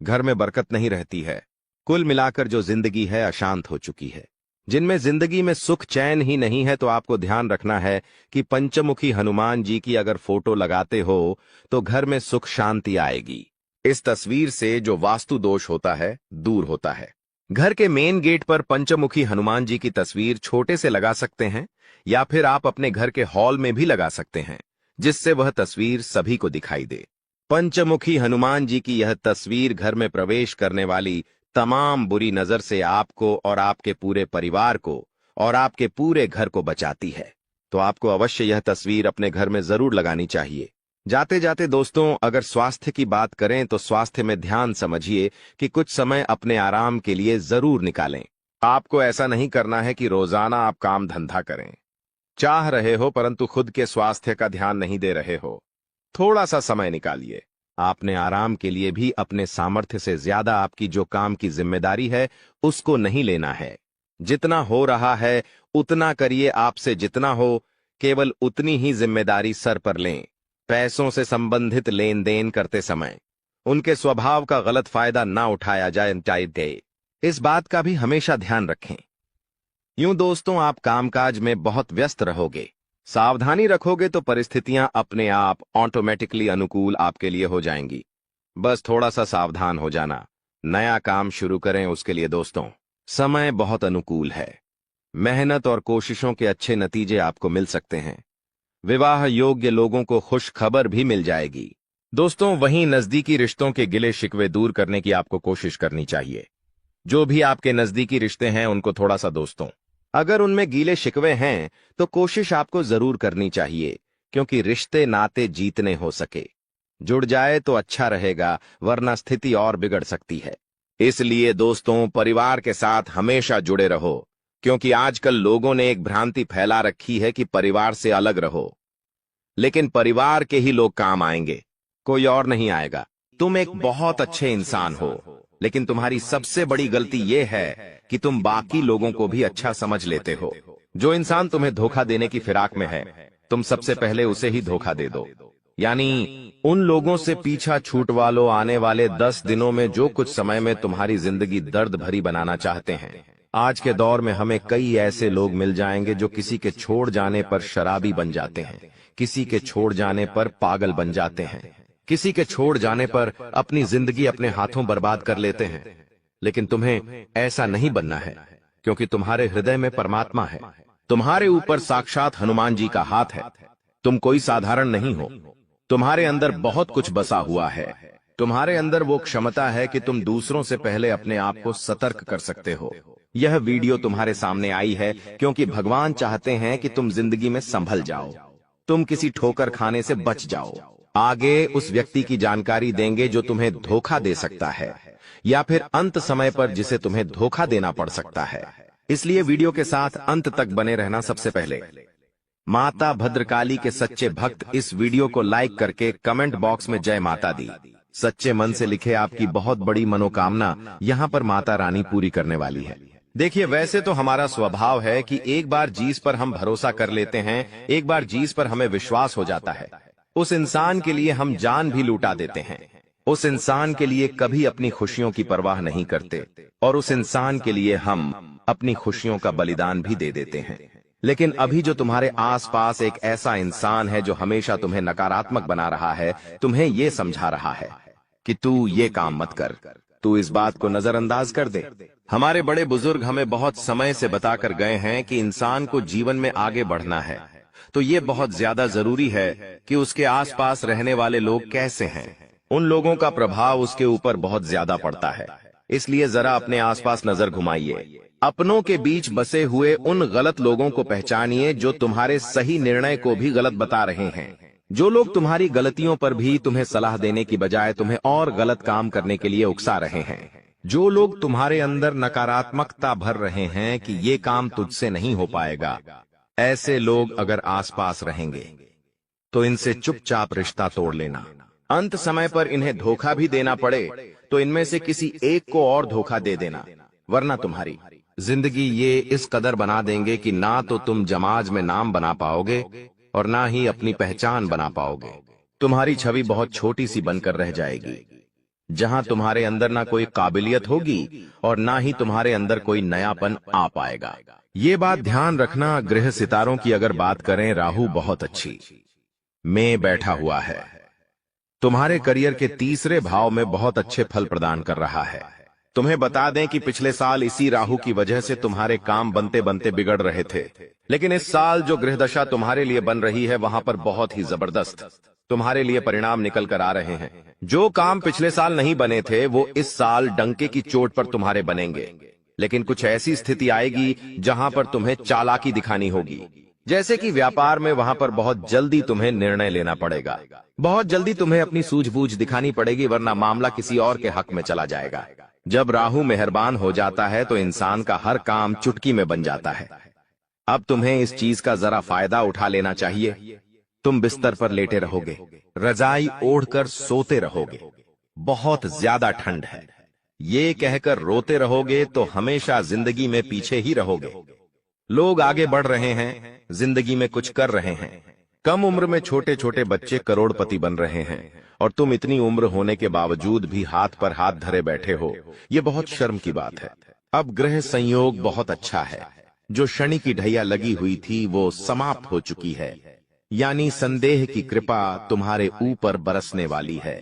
घर में बरकत नहीं रहती है, कुल मिलाकर जो जिंदगी है अशांत हो चुकी है, जिनमें जिंदगी में सुख चैन ही नहीं है, तो आपको ध्यान रखना है कि पंचमुखी हनुमान जी की अगर फोटो लगाते हो तो घर में सुख शांति आएगी। इस तस्वीर से जो वास्तु दोष होता है दूर होता है। घर के मेन गेट पर पंचमुखी हनुमान जी की तस्वीर छोटे से लगा सकते हैं, या फिर आप अपने घर के हॉल में भी लगा सकते हैं, जिससे वह तस्वीर सभी को दिखाई दे। पंचमुखी हनुमान जी की यह तस्वीर घर में प्रवेश करने वाली तमाम बुरी नजर से आपको और आपके पूरे परिवार को और आपके पूरे घर को बचाती है। तो आपको अवश्य यह तस्वीर अपने घर में जरूर लगानी चाहिए। जाते जाते दोस्तों, अगर स्वास्थ्य की बात करें तो स्वास्थ्य में ध्यान समझिए कि कुछ समय अपने आराम के लिए जरूर निकालें। आपको ऐसा नहीं करना है कि रोजाना आप काम धंधा करें, चाह रहे हो परंतु खुद के स्वास्थ्य का ध्यान नहीं दे रहे हो। थोड़ा सा समय निकालिए। आपने आराम के लिए भी अपने सामर्थ्य से ज्यादा आपकी जो काम की जिम्मेदारी है उसको नहीं लेना है। जितना हो रहा है उतना करिए, आपसे जितना हो केवल उतनी ही जिम्मेदारी सर पर लें। पैसों से संबंधित लेन देन करते समय उनके स्वभाव का गलत फायदा ना उठाया जाए। इस बात का भी हमेशा ध्यान रखें। यूं दोस्तों, आप कामकाज में बहुत व्यस्त रहोगे, सावधानी रखोगे तो परिस्थितियां अपने आप ऑटोमेटिकली अनुकूल आपके लिए हो जाएंगी। बस थोड़ा सा सावधान हो जाना। नया काम शुरू करें उसके लिए दोस्तों समय बहुत अनुकूल है। मेहनत और कोशिशों के अच्छे नतीजे आपको मिल सकते हैं। विवाह योग्य लोगों को खुश खबर भी मिल जाएगी। दोस्तों, वहीं नजदीकी रिश्तों के गिले शिकवे दूर करने की आपको कोशिश करनी चाहिए। जो भी आपके नजदीकी रिश्ते हैं उनको थोड़ा सा दोस्तों, अगर उनमें गीले शिकवे हैं तो कोशिश आपको जरूर करनी चाहिए, क्योंकि रिश्ते नाते जीतने हो सके। जुड़ जाए तो अच्छा रहेगा, वरना स्थिति और बिगड़ सकती है। इसलिए दोस्तों, परिवार के साथ हमेशा जुड़े रहो, क्योंकि आजकल लोगों ने एक भ्रांति फैला रखी है कि परिवार से अलग रहो, लेकिन परिवार के ही लोग काम आएंगे, कोई और नहीं आएगा। तुम एक बहुत अच्छे इंसान हो, लेकिन तुम्हारी सबसे बड़ी गलती यह है कि तुम बाकी लोगों को भी अच्छा समझ लेते हो। जो इंसान तुम्हें धोखा देने की फिराक में है, तुम सबसे पहले उसे ही धोखा दे दो। यानी उन लोगों से पीछा छूटवा लो आने वाले 10 दिनों में जो कुछ समय में तुम्हारी जिंदगी दर्द भरी बनाना चाहते हैं। आज के दौर में हमें कई ऐसे लोग मिल जाएंगे जो किसी के छोड़ जाने पर शराबी बन जाते हैं, किसी के छोड़ जाने पर पागल बन जाते हैं, किसी के छोड़ जाने पर अपनी जिंदगी अपने हाथों बर्बाद कर लेते हैं। लेकिन तुम्हें ऐसा नहीं बनना है, क्योंकि तुम्हारे हृदय में परमात्मा है। तुम्हारे ऊपर साक्षात हनुमान जी का हाथ है। तुम कोई साधारण नहीं हो। तुम्हारे अंदर बहुत कुछ बसा हुआ है। तुम्हारे अंदर वो क्षमता है कि तुम दूसरों से पहले अपने आप को सतर्क कर सकते हो। यह वीडियो तुम्हारे सामने आई है क्योंकि भगवान चाहते हैं कि तुम जिंदगी में संभल जाओ, तुम किसी ठोकर खाने से बच जाओ। आगे उस व्यक्ति की जानकारी देंगे जो तुम्हें धोखा दे सकता है, या फिर अंत समय पर जिसे तुम्हें धोखा देना पड़ सकता है। इसलिए वीडियो के साथ अंत तक बने रहना। सबसे पहले माता भद्रकाली के सच्चे भक्त इस वीडियो को लाइक करके कमेंट बॉक्स में जय माता दी सच्चे मन से लिखे। आपकी बहुत बड़ी मनोकामना यहाँ पर माता रानी पूरी करने वाली है। देखिए, वैसे तो हमारा स्वभाव है कि एक बार जिस पर हम भरोसा कर लेते हैं, एक बार जिस पर हमें विश्वास हो जाता है, उस इंसान के लिए हम जान भी लूटा देते हैं। उस इंसान के लिए कभी अपनी खुशियों की परवाह नहीं करते, और उस इंसान के लिए हम अपनी खुशियों का बलिदान भी दे देते हैं। लेकिन अभी जो तुम्हारे आसपास एक ऐसा इंसान है जो हमेशा तुम्हें नकारात्मक बना रहा है, तुम्हें ये समझा रहा है कि तू ये काम मत कर, तू इस बात को नजरअंदाज कर दे। हमारे बड़े बुजुर्ग हमें बहुत समय से बताकर गए हैं कि इंसान को जीवन में आगे बढ़ना है तो ये बहुत ज्यादा जरूरी है कि उसके आसपास रहने वाले लोग कैसे हैं। उन लोगों का प्रभाव उसके ऊपर बहुत ज्यादा पड़ता है। इसलिए जरा अपने आसपास नजर घुमाइए। अपनों के बीच बसे हुए उन गलत लोगों को पहचानिए जो तुम्हारे सही निर्णय को भी गलत बता रहे हैं। जो लोग तुम्हारी गलतियों पर भी तुम्हें सलाह देने की बजाय तुम्हें और गलत काम करने के लिए उकसा रहे हैं। जो लोग तुम्हारे अंदर नकारात्मकता भर रहे हैं कि ये काम तुझसे नहीं हो पाएगा, ऐसे लोग अगर आसपास रहेंगे तो इनसे चुपचाप रिश्ता तोड़ लेना। अंत समय पर इन्हें धोखा भी देना पड़े तो इनमें से किसी एक को और धोखा दे देना, वरना तुम्हारी जिंदगी ये इस कदर बना देंगे कि ना तो तुम समाज में नाम बना पाओगे और ना ही अपनी पहचान बना पाओगे। तुम्हारी छवि बहुत छोटी सी बनकर रह जाएगी, जहां तुम्हारे अंदर ना कोई काबिलियत होगी और ना ही तुम्हारे अंदर कोई नयापन आ पाएगा। ये बात ध्यान रखना। गृह सितारों की अगर बात करें, राहु बहुत अच्छी में बैठा हुआ है। तुम्हारे करियर के तीसरे भाव में बहुत अच्छे फल प्रदान कर रहा है। तुम्हें बता दें कि पिछले साल इसी राहु की वजह से तुम्हारे काम बनते बनते बिगड़ रहे थे, लेकिन इस साल जो गृह दशा तुम्हारे लिए बन रही है वहां पर बहुत ही जबरदस्त तुम्हारे लिए परिणाम निकल कर आ रहे हैं। जो काम पिछले साल नहीं बने थे वो इस साल डंके की चोट पर तुम्हारे बनेंगे। लेकिन कुछ ऐसी स्थिति आएगी जहां पर तुम्हें चालाकी दिखानी होगी, जैसे कि व्यापार में। वहां पर बहुत जल्दी तुम्हें निर्णय लेना पड़ेगा, बहुत जल्दी तुम्हें अपनी सूझबूझ दिखानी पड़ेगी, वरना मामला किसी और के हक में चला जाएगा। जब राहु मेहरबान हो जाता है तो इंसान का हर काम चुटकी में बन जाता है। अब तुम्हें इस चीज का जरा फायदा उठा लेना चाहिए। तुम बिस्तर पर लेटे रहोगे, रजाई ओढ़कर सोते रहोगे, बहुत ज्यादा ठंड है, ये कहकर रोते रहोगे तो हमेशा जिंदगी में पीछे ही रहोगे। लोग आगे बढ़ रहे हैं, जिंदगी में कुछ कर रहे हैं। कम उम्र में छोटे छोटे बच्चे करोड़पति बन रहे हैं, और तुम इतनी उम्र होने के बावजूद भी हाथ पर हाथ धरे बैठे हो। ये बहुत शर्म की बात है। अब ग्रह संयोग बहुत अच्छा है। जो शनि की ढैया लगी हुई थी वो समाप्त हो चुकी है, यानी संदेह की कृपा तुम्हारे ऊपर बरसने वाली है।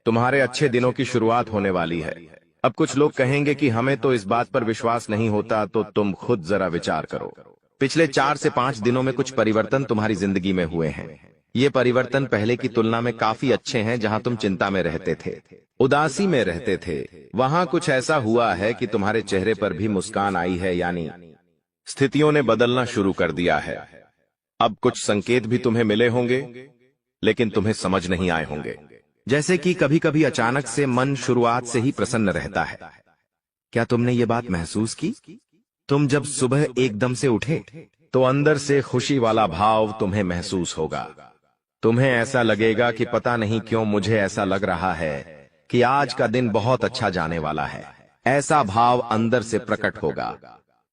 तुम्हारे अच्छे दिनों की शुरुआत होने वाली है। अब कुछ लोग कहेंगे कि हमें तो इस बात पर विश्वास नहीं होता, तो तुम खुद जरा विचार करो। पिछले 4 से 5 दिनों में कुछ परिवर्तन तुम्हारी जिंदगी में हुए हैं। ये परिवर्तन पहले की तुलना में काफी अच्छे हैं। जहां तुम चिंता में रहते थे, उदासी में रहते थे, वहां कुछ ऐसा हुआ है कि तुम्हारे चेहरे पर भी मुस्कान आई है, यानी स्थितियों ने बदलना शुरू कर दिया है। अब कुछ संकेत भी तुम्हें मिले होंगे, लेकिन तुम्हें समझ नहीं आए होंगे। जैसे कि कभी कभी अचानक से मन शुरुआत से ही प्रसन्न रहता है। क्या तुमने ये बात महसूस की? तुम जब सुबह एकदम से उठे तो अंदर से खुशी वाला भाव तुम्हें महसूस होगा। तुम्हें ऐसा लगेगा कि पता नहीं क्यों मुझे ऐसा लग रहा है कि आज का दिन बहुत अच्छा जाने वाला है। ऐसा भाव अंदर से प्रकट होगा,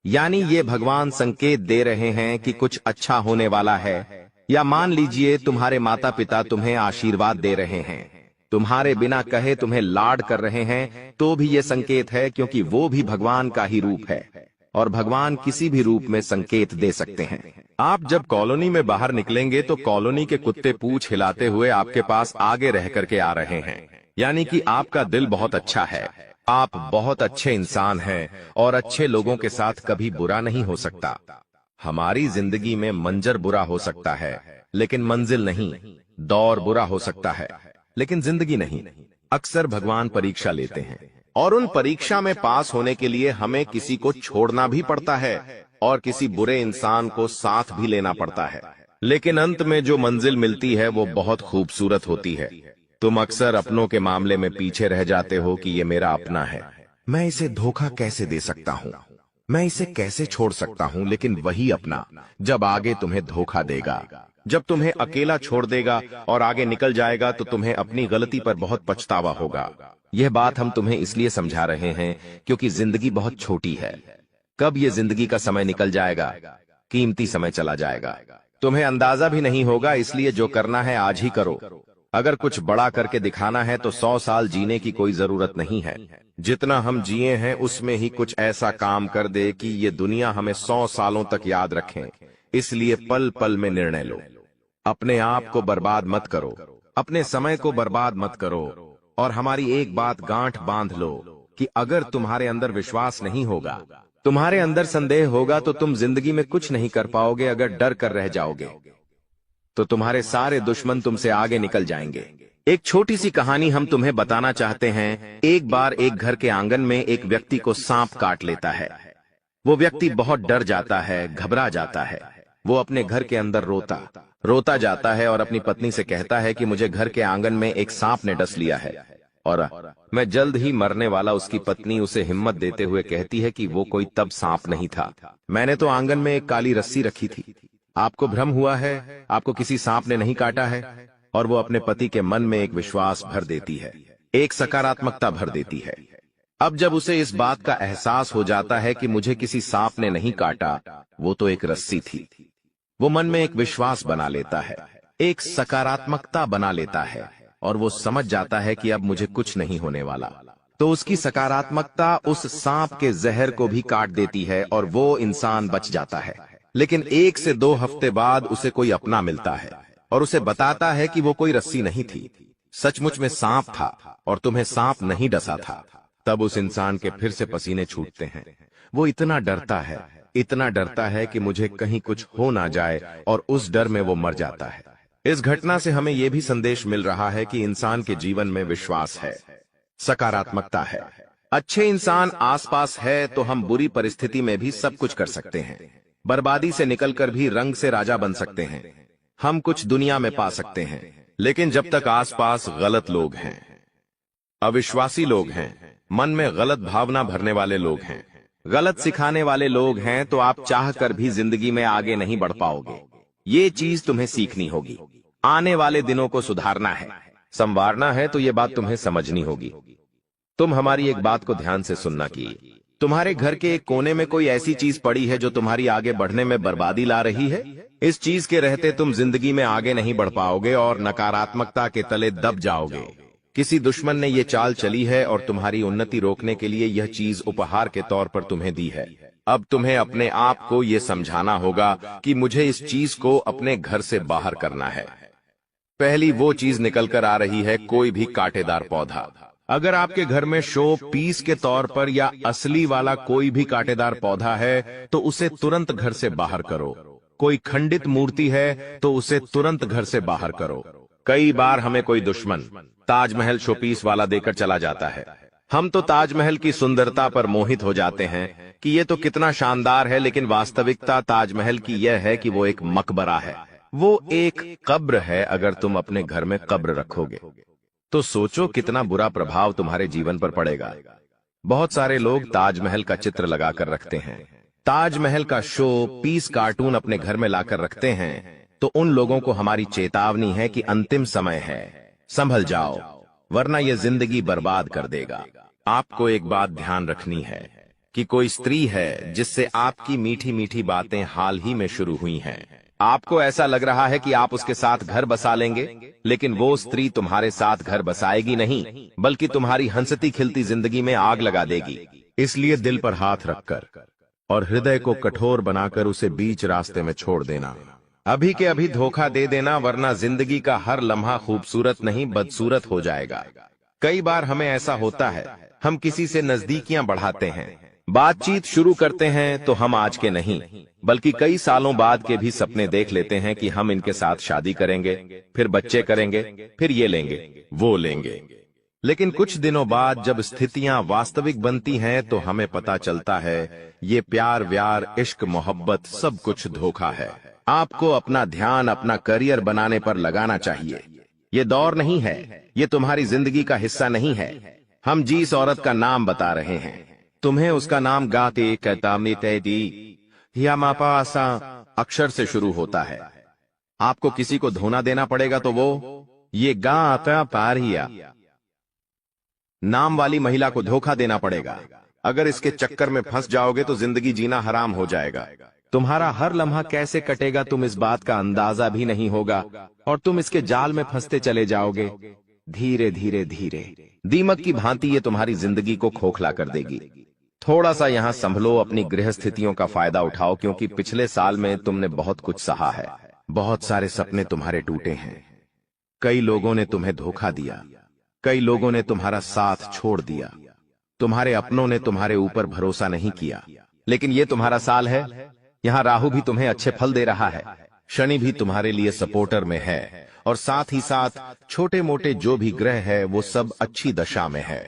यानी ये भगवान संकेत दे रहे हैं कि कुछ अच्छा होने वाला है। या मान लीजिए तुम्हारे माता पिता तुम्हें आशीर्वाद दे रहे हैं, तुम्हारे बिना कहे तुम्हें लाड कर रहे हैं, तो भी ये संकेत है, क्योंकि वो भी भगवान का ही रूप है और भगवान किसी भी रूप में संकेत दे सकते हैं। आप जब कॉलोनी में बाहर निकलेंगे तो कॉलोनी के कुत्ते पूंछ हिलाते हुए आपके पास आगे रह करके आ रहे हैं, यानी कि आपका दिल बहुत अच्छा है। आप बहुत अच्छे इंसान हैं और अच्छे लोगों के साथ कभी बुरा नहीं हो सकता। हमारी जिंदगी में मंजर बुरा हो सकता है, लेकिन मंजिल नहीं। दौर बुरा हो सकता है, लेकिन जिंदगी नहीं। अक्सर भगवान परीक्षा लेते हैं और उन परीक्षा में पास होने के लिए हमें किसी को छोड़ना भी पड़ता है और किसी बुरे इंसान को साथ भी लेना पड़ता है, लेकिन अंत में जो मंजिल मिलती है वो बहुत खूबसूरत होती है। तुम अक्सर अपनों के मामले में पीछे रह जाते हो कि ये मेरा अपना है, मैं इसे धोखा कैसे दे सकता हूँ, मैं इसे कैसे छोड़ सकता हूँ। लेकिन वही अपना जब आगे तुम्हें धोखा देगा, जब तुम्हें अकेला छोड़ देगा और आगे निकल जाएगा, तो तुम्हें अपनी गलती पर बहुत पछतावा होगा। यह बात हम तुम्हें इसलिए समझा रहे हैं क्योंकि जिंदगी बहुत छोटी है। कब ये जिंदगी का समय निकल जाएगा, कीमती समय चला जाएगा, तुम्हें अंदाजा भी नहीं होगा। इसलिए जो करना है आज ही करो। अगर कुछ बड़ा करके दिखाना है तो 100 साल जीने की कोई जरूरत नहीं है। जितना हम जिए हैं उसमें ही कुछ ऐसा काम कर दे कि ये दुनिया हमें 100 सालों तक याद रखें। इसलिए पल पल में निर्णय लो। अपने आप को बर्बाद मत करो, अपने समय को बर्बाद मत करो। और हमारी एक बात गांठ बांध लो कि अगर तुम्हारे अंदर विश्वास नहीं होगा, तुम्हारे अंदर संदेह होगा, तो तुम जिंदगी में कुछ नहीं कर पाओगे। अगर डर कर रह जाओगे तो तुम्हारे सारे दुश्मन तुमसे आगे निकल जाएंगे। एक छोटी सी कहानी हम तुम्हें बताना चाहते हैं। एक बार एक घर के आंगन में एक व्यक्ति को सांप काट लेता है। वो व्यक्ति बहुत डर जाता है, घबरा जाता है। वो अपने घर के अंदर रोता जाता है और अपनी पत्नी से कहता है कि मुझे घर के आंगन में एक सांप ने डस लिया है और मैं जल्द ही मरने वाला। उसकी पत्नी उसे हिम्मत देते हुए कहती है कि वो कोई तब सांप नहीं था, मैंने तो आंगन में एक काली रस्सी रखी थी। आपको भ्रम हुआ है, आपको किसी सांप ने नहीं काटा है। और वो अपने पति के मन में एक विश्वास भर देती है, एक सकारात्मकता भर देती है। अब जब उसे इस बात का एहसास हो जाता है कि मुझे किसी सांप ने नहीं काटा, वो तो एक रस्सी थी, वो मन में एक विश्वास बना लेता है, एक सकारात्मकता बना लेता है और वो समझ जाता है कि अब मुझे कुछ नहीं होने वाला। तो उसकी सकारात्मकता उस सांप के जहर को भी काट देती है और वो इंसान बच जाता है। लेकिन 1 से 2 हफ्ते बाद उसे कोई अपना मिलता है और उसे बताता है कि वो कोई रस्सी नहीं थी, सचमुच में सांप था और तुम्हें सांप नहीं डसा था। तब उस इंसान के फिर से पसीने छूटते हैं। वो इतना डरता है कि मुझे कहीं कुछ हो ना जाए और उस डर में वो मर जाता है। इस घटना से हमें यह भी संदेश मिल रहा है कि इंसान के जीवन में विश्वास है, सकारात्मकता है, अच्छे इंसान आसपास है तो हम बुरी परिस्थिति में भी सब कुछ कर सकते हैं। बर्बादी से निकलकर भी रंग से राजा बन सकते हैं। हम कुछ दुनिया में पा सकते हैं, लेकिन जब तक आसपास गलत लोग हैं, अविश्वासी लोग हैं, मन में गलत भावना भरने वाले लोग हैं, गलत सिखाने वाले लोग हैं, तो आप चाहकर भी जिंदगी में आगे नहीं बढ़ पाओगे। ये चीज तुम्हें सीखनी होगी। आने वाले दिनों को सुधारना है, संवारना है, तो ये बात तुम्हें समझनी होगी। तुम हमारी एक बात को ध्यान से सुनना कि तुम्हारे घर के एक कोने में कोई ऐसी चीज पड़ी है जो तुम्हारी आगे बढ़ने में बर्बादी ला रही है। इस चीज के रहते तुम जिंदगी में आगे नहीं बढ़ पाओगे और नकारात्मकता के तले दब जाओगे। किसी दुश्मन ने ये चाल चली है और तुम्हारी उन्नति रोकने के लिए यह चीज उपहार के तौर पर तुम्हें दी है। अब तुम्हें अपने आप को ये समझाना होगा कि मुझे इस चीज को अपने घर से बाहर करना है। पहली वो चीज निकल कर आ रही है, कोई भी कांटेदार पौधा। अगर आपके घर में शो पीस के तौर पर या असली वाला कोई भी कांटेदार पौधा है तो उसे तुरंत घर से बाहर करो। कोई खंडित मूर्ति है तो उसे तुरंत घर से बाहर करो। कई बार हमें कोई दुश्मन ताजमहल शोपीस वाला देकर चला जाता है। हम तो ताजमहल की सुंदरता पर मोहित हो जाते हैं कि ये तो कितना शानदार है, लेकिन वास्तविकता ताजमहल की यह है कि वो एक मकबरा है, वो एक कब्र है। अगर तुम अपने घर में कब्र रखोगे तो सोचो कितना बुरा प्रभाव तुम्हारे जीवन पर पड़ेगा। बहुत सारे लोग ताजमहल का चित्र लगाकर रखते हैं, ताजमहल का शो पीस कार्टून अपने घर में लाकर रखते हैं। तो उन लोगों को हमारी चेतावनी है कि अंतिम समय है, संभल जाओ, वरना यह जिंदगी बर्बाद कर देगा। आपको एक बात ध्यान रखनी है कि कोई स्त्री है जिससे आपकी मीठी मीठी बातें हाल ही में शुरू हुई हैं। आपको ऐसा लग रहा है कि आप उसके साथ घर बसा लेंगे, लेकिन वो स्त्री तुम्हारे साथ घर बसाएगी नहीं, बल्कि तुम्हारी हंसती खिलती जिंदगी में आग लगा देगी। इसलिए दिल पर हाथ रखकर और हृदय को कठोर बनाकर उसे बीच रास्ते में छोड़ देना। अभी के अभी धोखा दे देना, वरना जिंदगी का हर लम्हा खूबसूरत नहीं बदसूरत हो जाएगा। कई बार हमें ऐसा होता है, हम किसी से नजदीकियां बढ़ाते हैं, बातचीत शुरू करते हैं तो हम आज के नहीं बल्कि कई सालों बाद के भी सपने देख लेते हैं कि हम इनके साथ शादी करेंगे, फिर बच्चे करेंगे, फिर ये लेंगे वो लेंगे। लेकिन कुछ दिनों बाद जब स्थितियां वास्तविक बनती हैं तो हमें पता चलता है ये प्यार व्यार इश्क मोहब्बत सब कुछ धोखा है। आपको अपना ध्यान अपना करियर बनाने पर लगाना चाहिए। ये दौर नहीं है, ये तुम्हारी जिंदगी का हिस्सा नहीं है। हम जिस औरत का नाम बता रहे हैं, तुम्हें उसका नाम गाते हियामापासा अक्षर से शुरू होता है। आपको किसी को धोना देना पड़ेगा तो वो ये गा आता पारिया नाम वाली महिला को धोखा देना पड़ेगा। अगर इसके चक्कर में फंस जाओगे तो जिंदगी जीना हराम हो जाएगा। तुम्हारा हर लम्हा कैसे कटेगा तुम इस बात का अंदाजा भी नहीं होगा और तुम इसके जाल में फंसते चले जाओगे। धीरे धीरे धीरे दीमक की भांति ये तुम्हारी जिंदगी को खोखला कर देगी। थोड़ा सा यहाँ संभलो, अपनी गृह स्थितियों का फायदा उठाओ, क्योंकि पिछले साल में तुमने बहुत कुछ सहा है। बहुत सारे सपने तुम्हारे टूटे हैं, कई लोगों ने तुम्हें धोखा दिया, कई लोगों ने तुम्हारा साथ छोड़ दिया, तुम्हारे अपनों ने तुम्हारे ऊपर भरोसा नहीं किया। लेकिन ये तुम्हारा साल है, यहाँ राहु भी तुम्हें अच्छे फल दे रहा है, शनि भी तुम्हारे लिए सपोर्टर में है, और साथ ही साथ छोटे मोटे जो भी ग्रह है वो सब अच्छी दशा में है।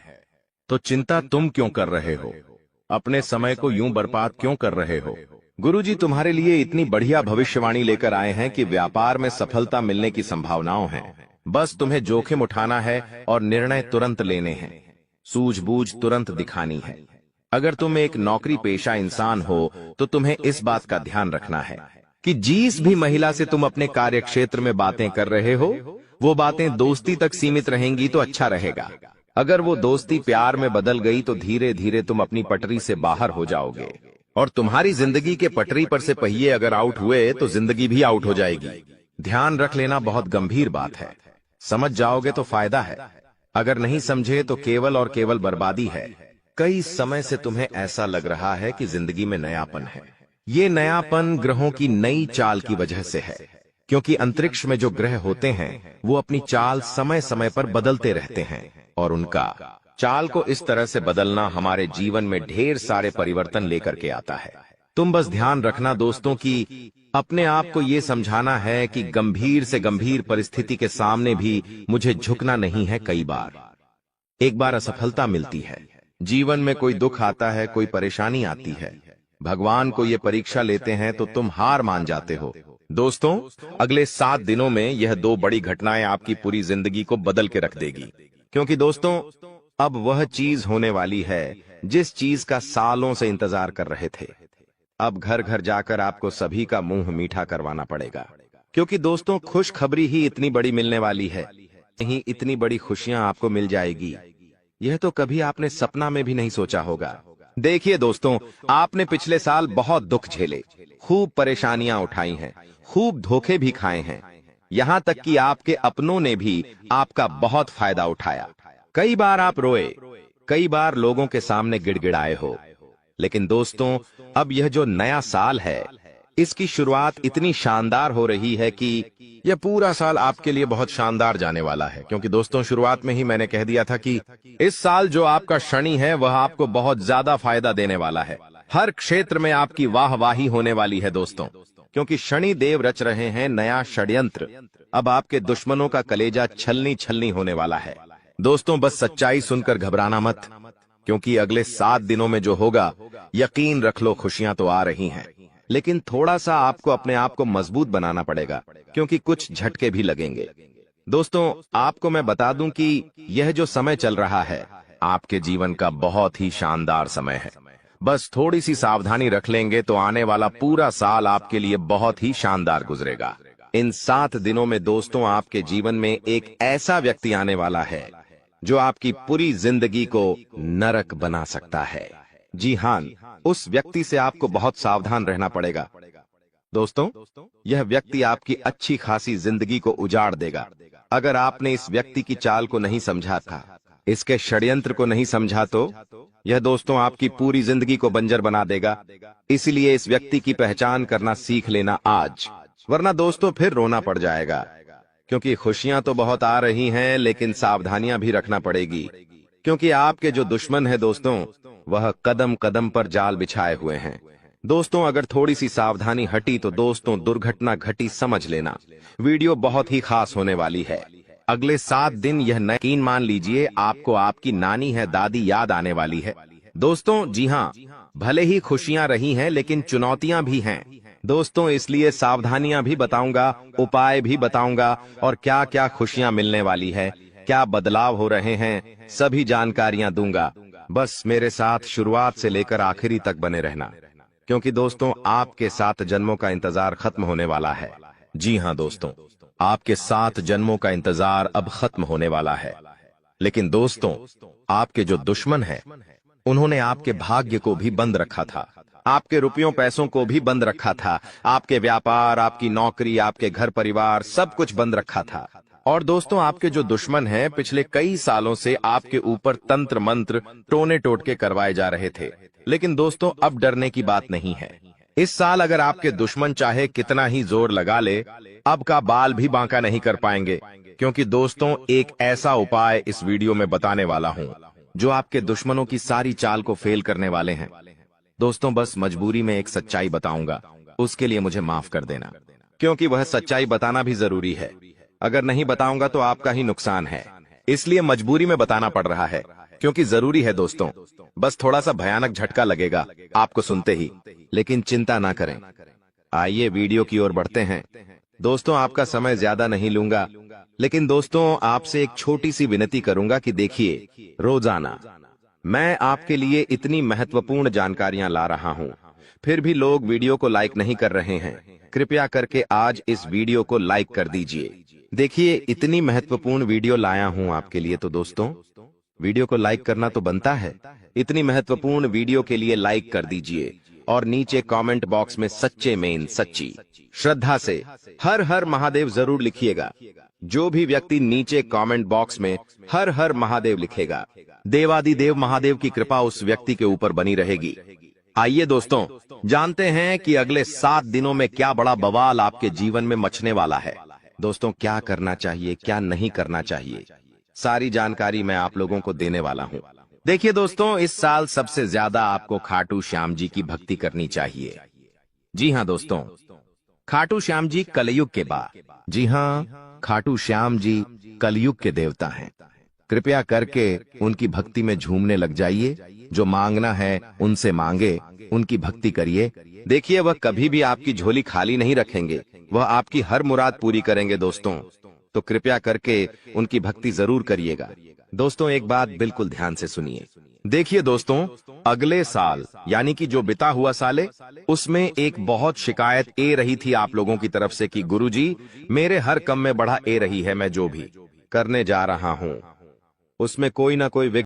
तो चिंता तुम क्यों कर रहे हो? अपने समय को यूं बर्बाद क्यों कर रहे हो? गुरुजी तुम्हारे लिए इतनी बढ़िया भविष्यवाणी लेकर आए हैं कि व्यापार में सफलता मिलने की संभावनाओं हैं। बस तुम्हें जोखिम उठाना है और निर्णय तुरंत लेने हैं, सूझबूझ तुरंत दिखानी है। अगर तुम एक नौकरी पेशा इंसान हो तो तुम्हें इस बात का ध्यान रखना है कि जिस भी महिला से तुम अपने कार्य क्षेत्र में बातें कर रहे हो वो बातें दोस्ती तक सीमित रहेंगी तो अच्छा रहेगा। अगर वो दोस्ती प्यार में बदल गई तो धीरे धीरे तुम अपनी पटरी से बाहर हो जाओगे, और तुम्हारी जिंदगी के पटरी पर से पहिए अगर आउट हुए तो जिंदगी भी आउट हो जाएगी। ध्यान रख लेना बहुत गंभीर बात है, समझ जाओगे तो फायदा है, अगर नहीं समझे तो केवल और केवल बर्बादी है। कई समय से तुम्हें ऐसा लग रहा है कि जिंदगी में नयापन है। ये नयापन ग्रहों की नई चाल की वजह से है, क्योंकि अंतरिक्ष में जो ग्रह होते हैं वो अपनी चाल समय समय पर बदलते रहते हैं, और उनका चाल को इस तरह से बदलना हमारे जीवन में ढेर सारे परिवर्तन लेकर के आता है। तुम बस ध्यान रखना दोस्तों कि अपने आप को ये समझाना है कि गंभीर से गंभीर परिस्थिति के सामने भी मुझे झुकना नहीं है। कई बार एक बार असफलता मिलती है, जीवन में कोई दुख आता है, कोई परेशानी आती है, भगवान को ये परीक्षा लेते हैं तो तुम हार मान जाते हो। दोस्तों, अगले 7 दिनों में यह 2 बड़ी घटनाएं आपकी पूरी जिंदगी को बदल के रख देगी, क्योंकि दोस्तों अब वह चीज होने वाली है जिस चीज का सालों से इंतजार कर रहे थे। अब घर घर जाकर आपको सभी का मुंह मीठा करवाना पड़ेगा, क्योंकि दोस्तों खुशखबरी ही इतनी बड़ी मिलने वाली है, नहीं इतनी बड़ी खुशियां आपको मिल जाएगी, यह तो कभी आपने सपना में भी नहीं सोचा होगा। देखिए दोस्तों, आपने पिछले साल बहुत दुख झेले, खूब परेशानियां उठाई हैं, खूब धोखे भी खाए हैं। यहाँ तक कि आपके अपनों ने भी आपका बहुत फायदा उठाया। कई बार आप रोए, कई बार लोगों के सामने गिड़गिड़ाए हो। लेकिन दोस्तों, अब यह जो नया साल है, इसकी शुरुआत इतनी शानदार हो रही है कि यह पूरा साल आपके लिए बहुत शानदार जाने वाला है। क्योंकि दोस्तों, शुरुआत में ही मैंने कह दिया था कि इस साल जो आपका शनि है वह आपको बहुत ज्यादा फायदा देने वाला है। हर क्षेत्र में आपकी वाहवाही होने वाली है दोस्तों, क्योंकि शनि देव रच रहे हैं नया षड्यंत्र। अब आपके दुश्मनों का कलेजा छलनी छलनी होने वाला है। दोस्तों, बस सच्चाई सुनकर घबराना मत, क्योंकि अगले 7 दिनों में जो होगा, यकीन रख लो, खुशियां तो आ रही हैं। लेकिन थोड़ा सा आपको अपने आप को मजबूत बनाना पड़ेगा, क्योंकि कुछ झटके भी लगेंगे। दोस्तों, आपको मैं बता दूं कि यह जो समय चल रहा है, आपके जीवन का बहुत ही शानदार समय है। बस थोड़ी सी सावधानी रख लेंगे तो आने वाला पूरा साल आपके लिए बहुत ही शानदार गुजरेगा। इन 7 दिनों में दोस्तों, आपके जीवन में एक ऐसा व्यक्ति आने वाला है जो आपकी पूरी जिंदगी को नरक बना सकता है। जी हां, उस व्यक्ति से आपको बहुत सावधान रहना पड़ेगा। दोस्तों, यह व्यक्ति आपकी अच्छी खासी जिंदगी को उजाड़ देगा। अगर आपने इस व्यक्ति की चाल को नहीं समझा था, इसके षड्यंत्र को नहीं समझा, तो यह दोस्तों आपकी पूरी जिंदगी को बंजर बना देगा। इसलिए इस व्यक्ति की पहचान करना सीख लेना आज, वरना दोस्तों फिर रोना पड़ जाएगा। क्योंकि खुशियां तो बहुत आ रही हैं, लेकिन सावधानियां भी रखना पड़ेगी, क्योंकि आपके जो दुश्मन है दोस्तों, वह कदम कदम पर जाल बिछाए हुए हैं। दोस्तों, अगर थोड़ी सी सावधानी हटी तो दोस्तों दुर्घटना घटी समझ लेना। वीडियो बहुत ही खास होने वाली है। अगले 7 दिन यह यकीन मान लीजिए, आपको आपकी नानी है दादी याद आने वाली है। दोस्तों, जी हाँ, भले ही खुशियां रही हैं, लेकिन चुनौतियां भी हैं दोस्तों। इसलिए सावधानियां भी बताऊंगा, उपाय भी बताऊंगा, और क्या क्या खुशियां मिलने वाली है, क्या बदलाव हो रहे हैं, सभी जानकारियां दूंगा। बस मेरे साथ शुरुआत से लेकर आखिरी तक बने रहना, क्योंकि दोस्तों आपके 7 जन्मों का इंतजार खत्म होने वाला है। जी हाँ दोस्तों, आपके 7 जन्मों का इंतजार अब खत्म होने वाला है। लेकिन दोस्तों, आपके जो दुश्मन है, उन्होंने आपके भाग्य को भी बंद रखा था, आपके रुपयों पैसों को भी बंद रखा था, आपके व्यापार, आपकी नौकरी, आपके घर परिवार, सब कुछ बंद रखा था। और दोस्तों, आपके जो दुश्मन हैं, पिछले कई सालों से आपके ऊपर तंत्र मंत्र, टोने टोटके करवाए जा रहे थे। लेकिन दोस्तों, अब डरने की बात नहीं है। इस साल अगर आपके दुश्मन चाहे कितना ही जोर लगा ले, अब का बाल भी बांका नहीं कर पाएंगे। क्योंकि दोस्तों, एक ऐसा उपाय इस वीडियो में बताने वाला हूं जो आपके दुश्मनों की सारी चाल को फेल करने वाले हैं। दोस्तों, बस मजबूरी में एक सच्चाई बताऊंगा, उसके लिए मुझे माफ कर देना, क्योंकि वह सच्चाई बताना भी जरूरी है। अगर नहीं बताऊंगा तो आपका ही नुकसान है, इसलिए मजबूरी में बताना पड़ रहा है, क्योंकि जरूरी है दोस्तों। बस थोड़ा सा भयानक झटका लगेगा आपको सुनते ही, लेकिन चिंता ना करें। आइए वीडियो की ओर बढ़ते हैं। दोस्तों, आपका समय ज्यादा नहीं लूंगा, लेकिन दोस्तों आपसे एक छोटी सी विनती करूंगा कि देखिए, रोजाना मैं आपके लिए इतनी महत्वपूर्ण जानकारियां ला रहा हूं, फिर भी लोग वीडियो को लाइक नहीं कर रहे हैं। कृपया करके आज इस वीडियो को लाइक कर दीजिए। देखिए, इतनी महत्वपूर्ण वीडियो लाया हूं आपके लिए, तो दोस्तों वीडियो को लाइक करना तो बनता है। इतनी महत्वपूर्ण वीडियो के लिए लाइक कर दीजिए और नीचे कमेंट बॉक्स में सच्चे में सच्ची श्रद्धा से हर हर महादेव जरूर लिखिएगा। जो भी व्यक्ति नीचे कमेंट बॉक्स में हर हर महादेव लिखेगा, देवादिदेव महादेव की कृपा उस व्यक्ति के ऊपर बनी रहेगी। आइए दोस्तों, जानते हैं कि अगले 7 दिनों में क्या बड़ा बवाल आपके जीवन में मचने वाला है। दोस्तों, क्या करना चाहिए, क्या नहीं करना चाहिए, सारी जानकारी मैं आप लोगों को देने वाला हूं। देखिए दोस्तों, इस साल सबसे ज्यादा आपको खाटू श्याम जी की भक्ति करनी चाहिए। जी हां दोस्तों, खाटू श्याम जी कलयुग के बाद, जी हां, खाटू श्याम जी कलयुग के देवता हैं। कृपया करके उनकी भक्ति में झूमने लग जाइए। जो मांगना है उनसे मांगे, उनकी भक्ति करिए। देखिए, वह कभी भी आपकी झोली खाली नहीं रखेंगे, वह आपकी हर मुराद पूरी करेंगे दोस्तों। तो कृपया करके उनकी भक्ति जरूर करिएगा। दोस्तों, एक बात बिल्कुल ध्यान से सुनिए। देखिए दोस्तों, अगले साल यानी कि जो बिता हुआ साल है, उसमें एक बहुत शिकायत ए रही थी आप लोगों की तरफ से कि गुरुजी, मेरे हर काम में बढ़ा ए रही है, मैं जो भी करने जा रहा हूं उसमें कोई ना कोई